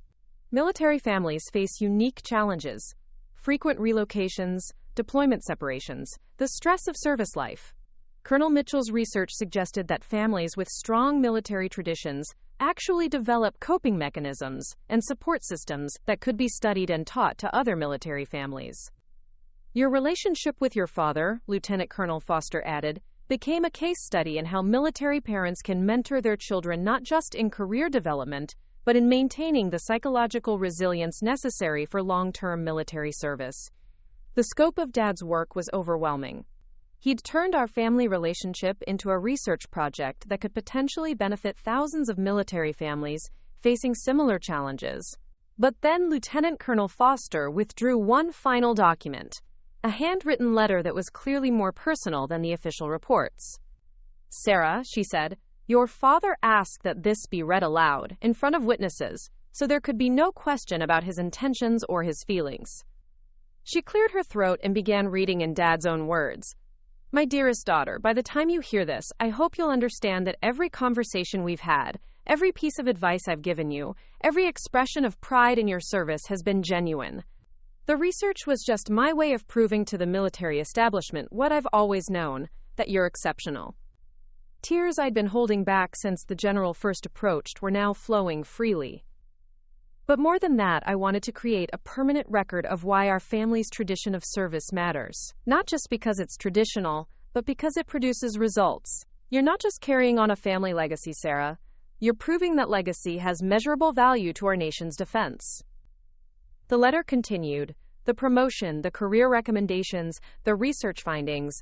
Military families face unique challenges: frequent relocations, deployment separations, the stress of service life. Colonel Mitchell's research suggested that families with strong military traditions actually develop coping mechanisms and support systems that could be studied and taught to other military families. Your relationship with your father, Lieutenant Colonel Foster added, became a case study in how military parents can mentor their children not just in career development, but in maintaining the psychological resilience necessary for long-term military service. The scope of Dad's work was overwhelming. He'd turned our family relationship into a research project that could potentially benefit thousands of military families facing similar challenges. But then Lieutenant Colonel Foster withdrew one final document, a handwritten letter that was clearly more personal than the official reports. Sarah, she said, your father asked that this be read aloud, in front of witnesses, so there could be no question about his intentions or his feelings. She cleared her throat and began reading in Dad's own words. My dearest daughter, by the time you hear this, I hope you'll understand that every conversation we've had, every piece of advice I've given you, every expression of pride in your service has been genuine. The research was just my way of proving to the military establishment what I've always known, that you're exceptional. Tears I'd been holding back since the general first approached were now flowing freely. But more than that, I wanted to create a permanent record of why our family's tradition of service matters. Not just because it's traditional, but because it produces results. You're not just carrying on a family legacy, Sarah. You're proving that legacy has measurable value to our nation's defense. The letter continued. The promotion, the career recommendations, the research findings,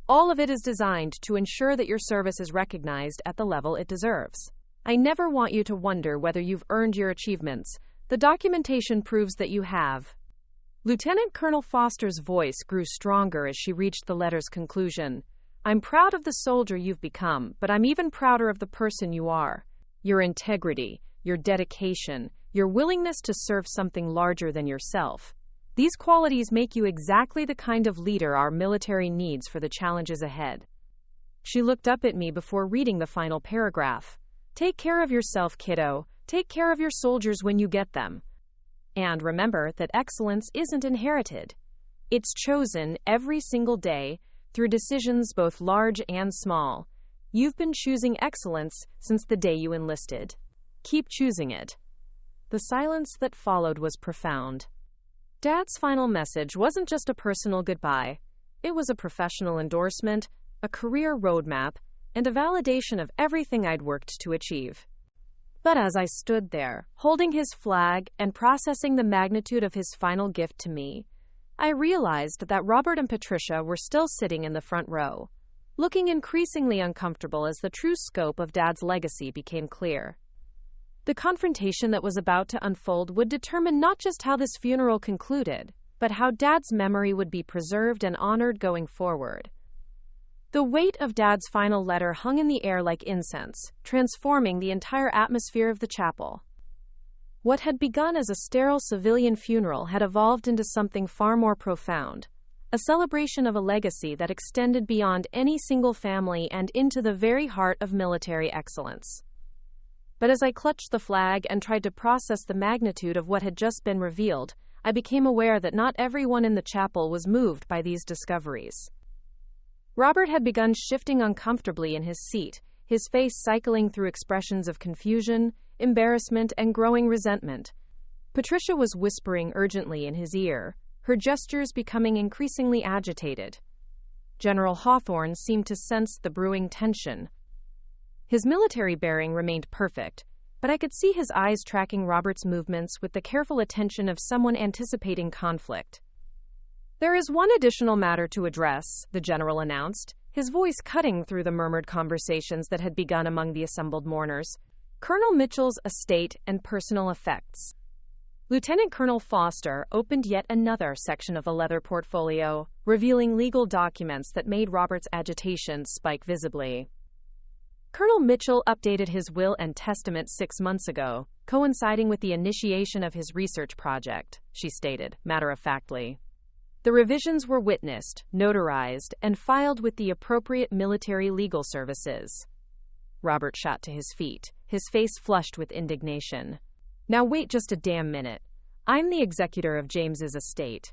all of it is designed to ensure that your service is recognized at the level it deserves. I never want you to wonder whether you've earned your achievements. The documentation proves that you have. Lieutenant Colonel Foster's voice grew stronger as she reached the letter's conclusion. I'm proud of the soldier you've become, but I'm even prouder of the person you are. Your integrity, your dedication, your willingness to serve something larger than yourself. These qualities make you exactly the kind of leader our military needs for the challenges ahead. She looked up at me before reading the final paragraph. Take care of yourself, kiddo. Take care of your soldiers when you get them. And remember that excellence isn't inherited. It's chosen every single day through decisions both large and small. You've been choosing excellence since the day you enlisted. Keep choosing it. The silence that followed was profound. Dad's final message wasn't just a personal goodbye. It was a professional endorsement, a career roadmap, and a validation of everything I'd worked to achieve. But as I stood there, holding his flag and processing the magnitude of his final gift to me, I realized that Robert and Patricia were still sitting in the front row, looking increasingly uncomfortable as the true scope of Dad's legacy became clear. The confrontation that was about to unfold would determine not just how this funeral concluded, but how Dad's memory would be preserved and honored going forward. The weight of Dad's final letter hung in the air like incense, transforming the entire atmosphere of the chapel. What had begun as a sterile civilian funeral had evolved into something far more profound, a celebration of a legacy that extended beyond any single family and into the very heart of military excellence. But as I clutched the flag and tried to process the magnitude of what had just been revealed, I became aware that not everyone in the chapel was moved by these discoveries. Robert had begun shifting uncomfortably in his seat, his face cycling through expressions of confusion, embarrassment, and growing resentment. Patricia was whispering urgently in his ear, her gestures becoming increasingly agitated. General Hawthorne seemed to sense the brewing tension. His military bearing remained perfect, but I could see his eyes tracking Robert's movements with the careful attention of someone anticipating conflict. "There is one additional matter to address," the general announced, his voice cutting through the murmured conversations that had begun among the assembled mourners. "Colonel Mitchell's estate and personal effects." Lieutenant Colonel Foster opened yet another section of the leather portfolio, revealing legal documents that made Robert's agitation spike visibly. "Colonel Mitchell updated his will and testament 6 months ago, coinciding with the initiation of his research project," she stated, matter-of-factly. "The revisions were witnessed, notarized, and filed with the appropriate military legal services." Robert shot to his feet, his face flushed with indignation. "Now wait just a damn minute. I'm the executor of James's estate.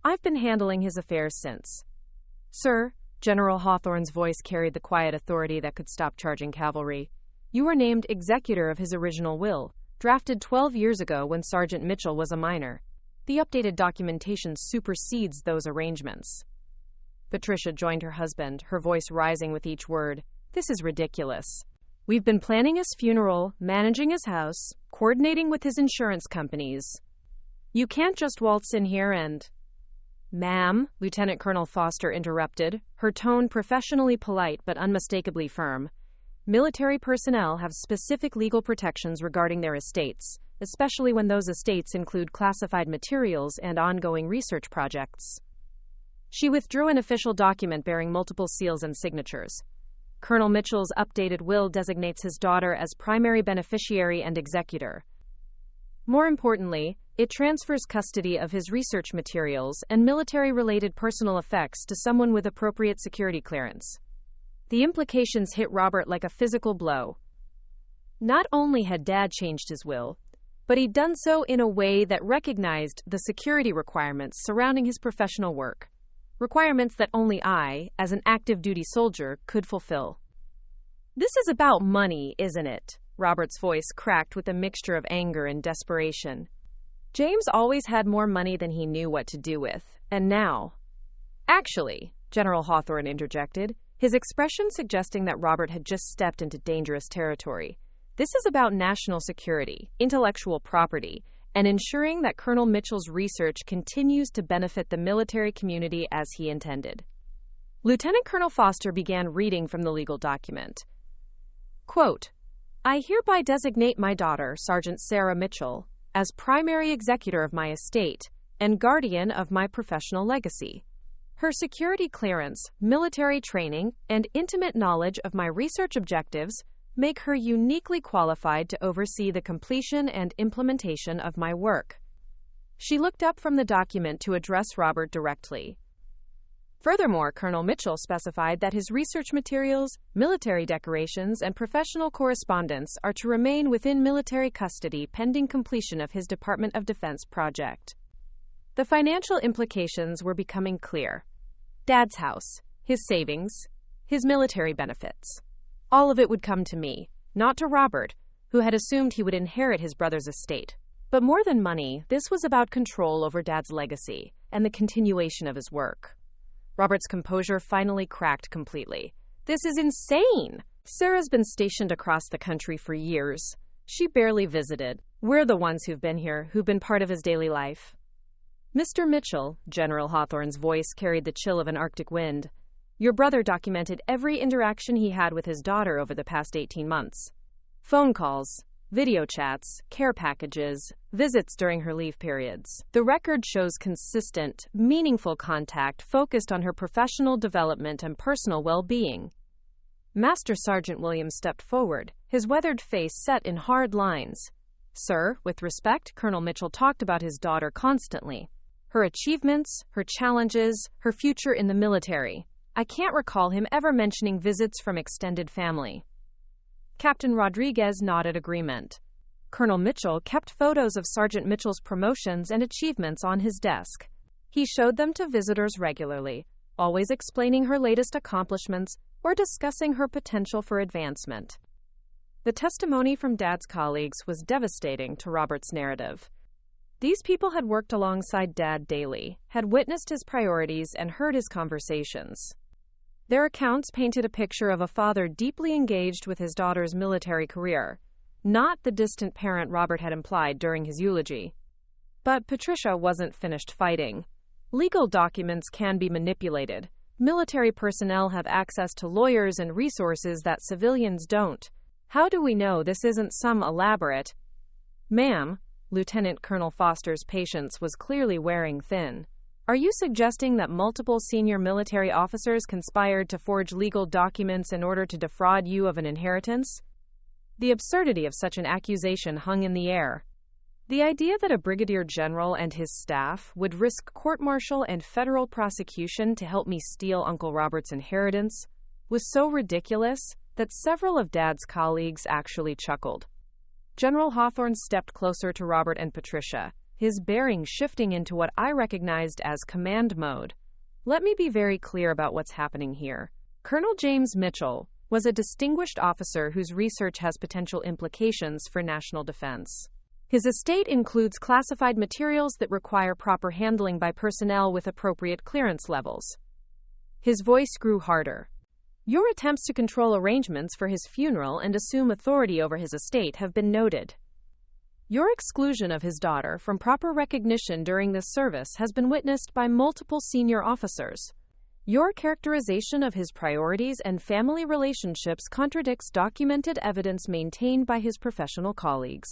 I've been handling his affairs since." "Sir," General Hawthorne's voice carried the quiet authority that could stop charging cavalry, "you were named executor of his original will, drafted 12 years ago when Sergeant Mitchell was a minor. The updated documentation supersedes those arrangements." Patricia joined her husband, her voice rising with each word. "This is ridiculous. We've been planning his funeral, managing his house, coordinating with his insurance companies. You can't just waltz in here and—" "Ma'am," Lieutenant Colonel Foster interrupted, her tone professionally polite but unmistakably firm, "military personnel have specific legal protections regarding their estates, especially when those estates include classified materials and ongoing research projects." She withdrew an official document bearing multiple seals and signatures. "Colonel Mitchell's updated will designates his daughter as primary beneficiary and executor. More importantly, it transfers custody of his research materials and military-related personal effects to someone with appropriate security clearance." The implications hit Robert like a physical blow. Not only had Dad changed his will, but he'd done so in a way that recognized the security requirements surrounding his professional work. Requirements that only I, as an active-duty soldier, could fulfill. "This is about money, isn't it?" Robert's voice cracked with a mixture of anger and desperation. "James always had more money than he knew what to do with, and now—" "Actually," General Hawthorne interjected, his expression suggesting that Robert had just stepped into dangerous territory, "this is about national security, intellectual property, and ensuring that Colonel Mitchell's research continues to benefit the military community as he intended." Lieutenant Colonel Foster began reading from the legal document. Quote, "I hereby designate my daughter, Sergeant Sarah Mitchell, as primary executor of my estate and guardian of my professional legacy. Her security clearance, military training, and intimate knowledge of my research objectives make her uniquely qualified to oversee the completion and implementation of my work." She looked up from the document to address Robert directly. Furthermore, Colonel Mitchell specified that his research materials, military decorations, and professional correspondence are to remain within military custody pending completion of his Department of Defense project. The financial implications were becoming clear. Dad's house, his savings, his military benefits. All of it would come to me, not to Robert, who had assumed he would inherit his brother's estate. But more than money, this was about control over Dad's legacy and the continuation of his work. Robert's composure finally cracked completely. "This is insane! Sarah's been stationed across the country for years. She barely visited. We're the ones who've been here, who've been part of his daily life." "Mr. Mitchell," General Hawthorne's voice carried the chill of an Arctic wind, "your brother documented every interaction he had with his daughter over the past 18 months. Phone calls, video chats, care packages, visits during her leave periods. The record shows consistent, meaningful contact focused on her professional development and personal well-being. Master Sergeant Williams stepped forward, his weathered face set in hard lines. Sir, with respect, Colonel Mitchell talked about his daughter constantly. Her achievements, her challenges, her future in the military. I can't recall him ever mentioning visits from extended family. Captain Rodriguez nodded agreement. Colonel Mitchell kept photos of Sergeant Mitchell's promotions and achievements on his desk. He showed them to visitors regularly, always explaining her latest accomplishments or discussing her potential for advancement. The testimony from Dad's colleagues was devastating to Robert's narrative. These people had worked alongside Dad daily, had witnessed his priorities and heard his conversations. Their accounts painted a picture of a father deeply engaged with his daughter's military career, not the distant parent Robert had implied during his eulogy. But Patricia wasn't finished fighting. Legal documents can be manipulated. Military personnel have access to lawyers and resources that civilians don't. How do we know this isn't some elaborate... Ma'am, Lieutenant Colonel Foster's patience was clearly wearing thin. Are you suggesting that multiple senior military officers conspired to forge legal documents in order to defraud you of an inheritance? The absurdity of such an accusation hung in the air. The idea that a brigadier general and his staff would risk court-martial and federal prosecution to help me steal Uncle Robert's inheritance was so ridiculous that several of Dad's colleagues actually chuckled. General Hawthorne stepped closer to Robert and Patricia, his bearing shifting into what I recognized as command mode. Let me be very clear about what's happening here. Colonel James Mitchell was a distinguished officer whose research has potential implications for national defense. His estate includes classified materials that require proper handling by personnel with appropriate clearance levels. His voice grew harder. Your attempts to control arrangements for his funeral and assume authority over his estate have been noted. Your exclusion of his daughter from proper recognition during this service has been witnessed by multiple senior officers. Your characterization of his priorities and family relationships contradicts documented evidence maintained by his professional colleagues.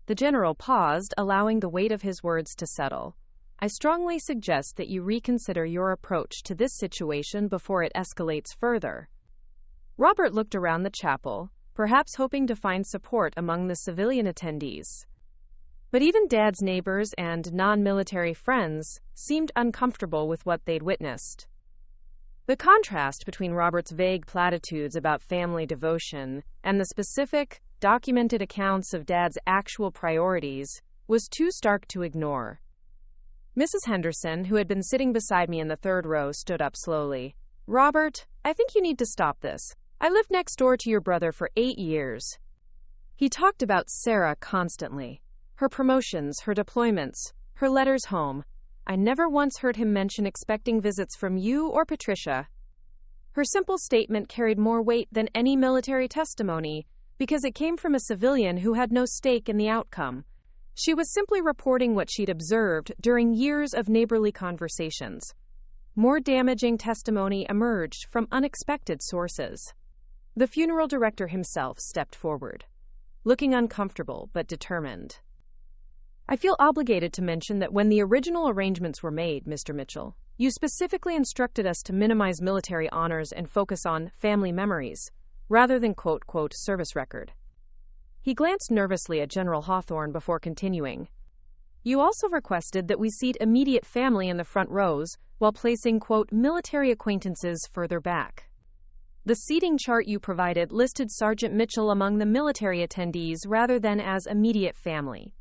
The general paused, allowing the weight of his words to settle. I strongly suggest that you reconsider your approach to this situation before it escalates further. Robert looked around the chapel, perhaps hoping to find support among the civilian attendees. But even Dad's neighbors and non-military friends seemed uncomfortable with what they'd witnessed. The contrast between Robert's vague platitudes about family devotion and the specific, documented accounts of Dad's actual priorities was too stark to ignore. Mrs. Henderson, who had been sitting beside me in the third row, stood up slowly. Robert, I think you need to stop this. I lived next door to your brother for 8 years. He talked about Sarah constantly. Her promotions, her deployments, her letters home. I never once heard him mention expecting visits from you or Patricia. Her simple statement carried more weight than any military testimony because it came from a civilian who had no stake in the outcome. She was simply reporting what she'd observed during years of neighborly conversations. More damaging testimony emerged from unexpected sources. The funeral director himself stepped forward, looking uncomfortable but determined. I feel obligated to mention that when the original arrangements were made, Mr. Mitchell, you specifically instructed us to minimize military honors and focus on family memories, rather than quote, service record. He glanced nervously at General Hawthorne before continuing. You also requested that we seat immediate family in the front rows while placing, quote, military acquaintances further back. The seating chart you provided listed Sergeant Mitchell among the military attendees rather than as immediate family.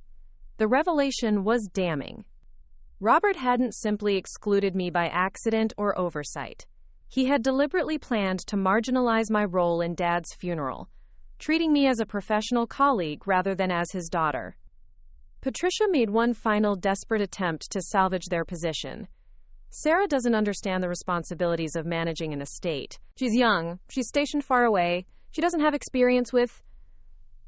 The revelation was damning. Robert hadn't simply excluded me by accident or oversight. He had deliberately planned to marginalize my role in Dad's funeral, treating me as a professional colleague rather than as his daughter. Patricia made one final desperate attempt to salvage their position. Sarah doesn't understand the responsibilities of managing an estate. She's young, she's stationed far away, she doesn't have experience with...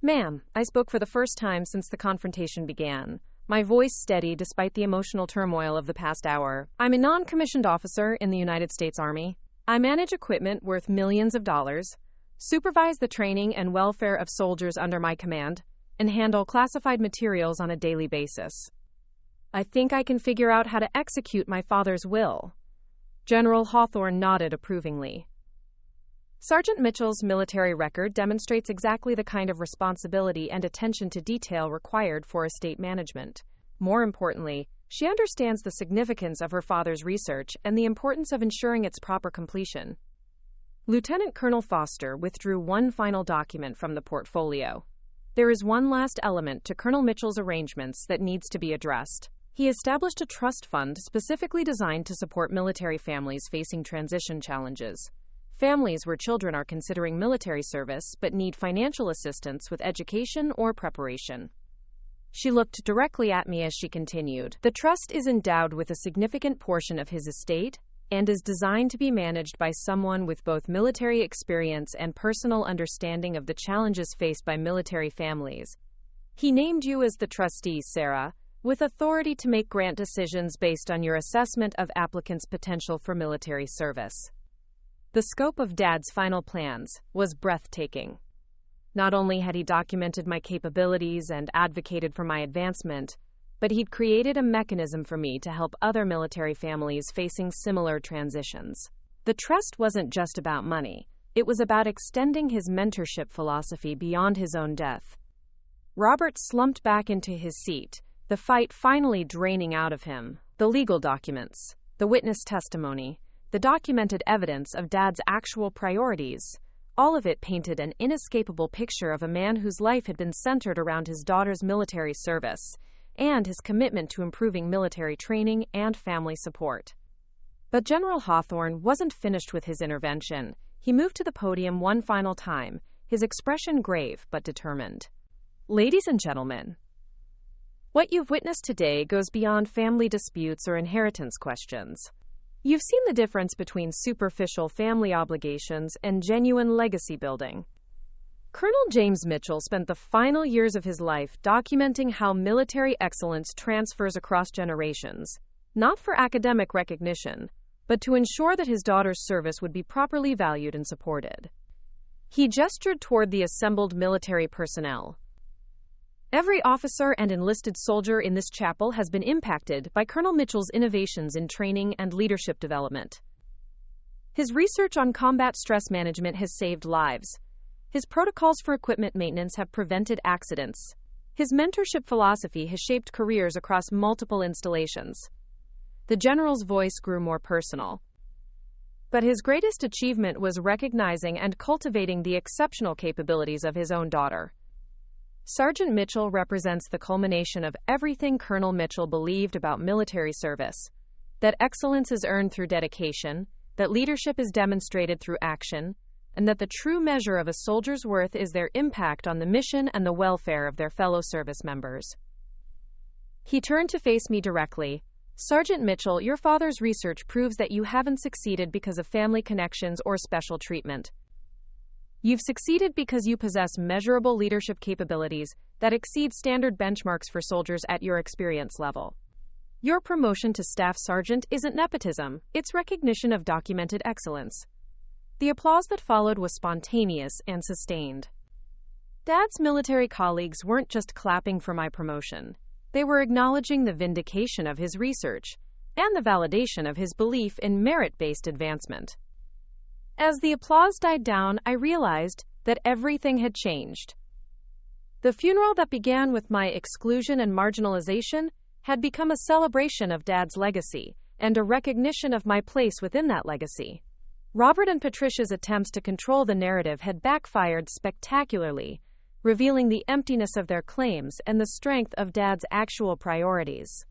Ma'am, I spoke for the first time since the confrontation began, my voice steady despite the emotional turmoil of the past hour. I'm a non-commissioned officer in the United States Army. I manage equipment worth millions of dollars, supervise the training and welfare of soldiers under my command, and handle classified materials on a daily basis. I think I can figure out how to execute my father's will. General Hawthorne nodded approvingly. Sergeant Mitchell's military record demonstrates exactly the kind of responsibility and attention to detail required for estate management. More importantly, she understands the significance of her father's research and the importance of ensuring its proper completion. Lieutenant Colonel Foster withdrew one final document from the portfolio. There is one last element to Colonel Mitchell's arrangements that needs to be addressed. He established a trust fund specifically designed to support military families facing transition challenges. Families where children are considering military service but need financial assistance with education or preparation. She looked directly at me as she continued. The trust is endowed with a significant portion of his estate and is designed to be managed by someone with both military experience and personal understanding of the challenges faced by military families. He named you as the trustee, Sarah, with authority to make grant decisions based on your assessment of applicants' potential for military service. The scope of Dad's final plans was breathtaking. Not only had he documented my capabilities and advocated for my advancement, but he'd created a mechanism for me to help other military families facing similar transitions. The trust wasn't just about money. It was about extending his mentorship philosophy beyond his own death. Robert slumped back into his seat, the fight finally draining out of him. The legal documents, the witness testimony, the documented evidence of Dad's actual priorities, all of it painted an inescapable picture of a man whose life had been centered around his daughter's military service and his commitment to improving military training and family support. But General Hawthorne wasn't finished with his intervention. He moved to the podium one final time, his expression grave but determined. Ladies and gentlemen, what you've witnessed today goes beyond family disputes or inheritance questions. You've seen the difference between superficial family obligations and genuine legacy building. Colonel James Mitchell spent the final years of his life documenting how military excellence transfers across generations, not for academic recognition, but to ensure that his daughter's service would be properly valued and supported. He gestured toward the assembled military personnel. Every officer and enlisted soldier in this chapel has been impacted by Colonel Mitchell's innovations in training and leadership development. His research on combat stress management has saved lives. His protocols for equipment maintenance have prevented accidents. His mentorship philosophy has shaped careers across multiple installations. The general's voice grew more personal. But his greatest achievement was recognizing and cultivating the exceptional capabilities of his own daughter. Sergeant Mitchell represents the culmination of everything Colonel Mitchell believed about military service: that excellence is earned through dedication, that leadership is demonstrated through action, and that the true measure of a soldier's worth is their impact on the mission and the welfare of their fellow service members. He turned to face me directly. Sergeant Mitchell, your father's research proves that you haven't succeeded because of family connections or special treatment. You've succeeded because you possess measurable leadership capabilities that exceed standard benchmarks for soldiers at your experience level. Your promotion to staff sergeant isn't nepotism, it's recognition of documented excellence. The applause that followed was spontaneous and sustained. Dad's military colleagues weren't just clapping for my promotion. They were acknowledging the vindication of his research and the validation of his belief in merit-based advancement. As the applause died down, I realized that everything had changed. The funeral that began with my exclusion and marginalization had become a celebration of Dad's legacy and a recognition of my place within that legacy. Robert and Patricia's attempts to control the narrative had backfired spectacularly, revealing the emptiness of their claims and the strength of Dad's actual priorities.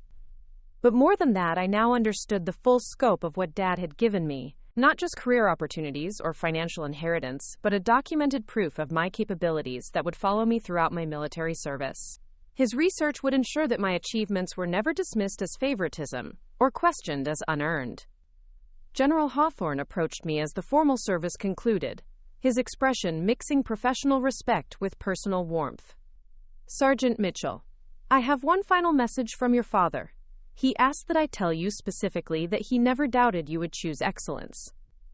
But more than that, I now understood the full scope of what Dad had given me. Not just career opportunities or financial inheritance, but a documented proof of my capabilities that would follow me throughout my military service. His research would ensure that my achievements were never dismissed as favoritism or questioned as unearned. General Hawthorne approached me as the formal service concluded, his expression mixing professional respect with personal warmth. Sergeant Mitchell, I have one final message from your father. He asked that I tell you specifically that he never doubted you would choose excellence.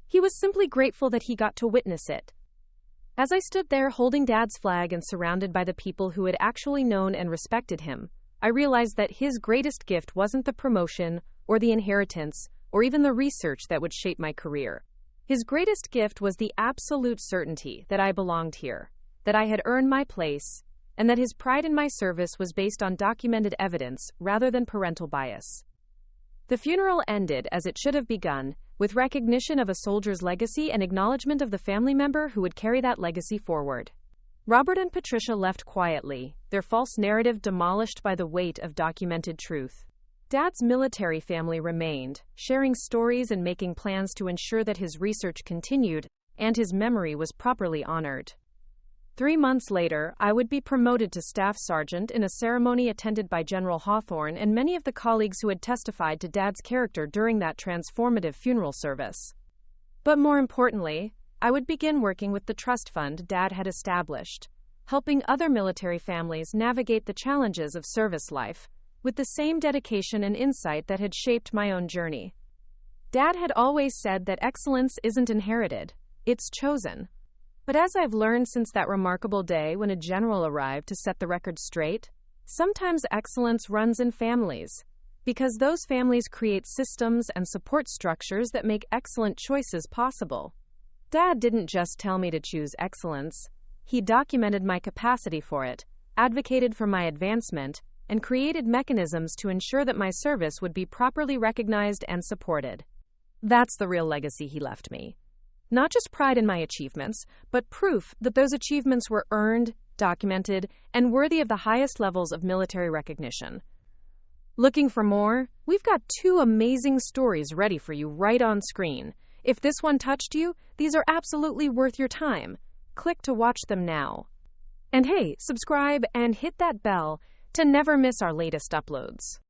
He was simply grateful that he got to witness it. As I stood there holding Dad's flag and surrounded by the people who had actually known and respected him, I realized that his greatest gift wasn't the promotion or the inheritance or even the research that would shape my career. His greatest gift was the absolute certainty that I belonged here, that I had earned my place, and that his pride in my service was based on documented evidence rather than parental bias. The funeral ended as it should have begun, with recognition of a soldier's legacy and acknowledgement of the family member who would carry that legacy forward. Robert and Patricia left quietly, their false narrative demolished by the weight of documented truth. Dad's military family remained, sharing stories and making plans to ensure that his research continued and his memory was properly honored. 3 months later, I would be promoted to Staff Sergeant in a ceremony attended by General Hawthorne and many of the colleagues who had testified to Dad's character during that transformative funeral service. But more importantly, I would begin working with the trust fund Dad had established, helping other military families navigate the challenges of service life with the same dedication and insight that had shaped my own journey. Dad had always said that excellence isn't inherited, it's chosen. But as I've learned since that remarkable day when a general arrived to set the record straight, sometimes excellence runs in families, because those families create systems and support structures that make excellent choices possible. Dad didn't just tell me to choose excellence, he documented my capacity for it, advocated for my advancement, and created mechanisms to ensure that my service would be properly recognized and supported. That's the real legacy he left me. Not just pride in my achievements, but proof that those achievements were earned, documented, and worthy of the highest levels of military recognition. Looking for more? We've got 2 amazing stories ready for you right on screen. If this one touched you, these are absolutely worth your time. Click to watch them now. And hey, subscribe and hit that bell to never miss our latest uploads.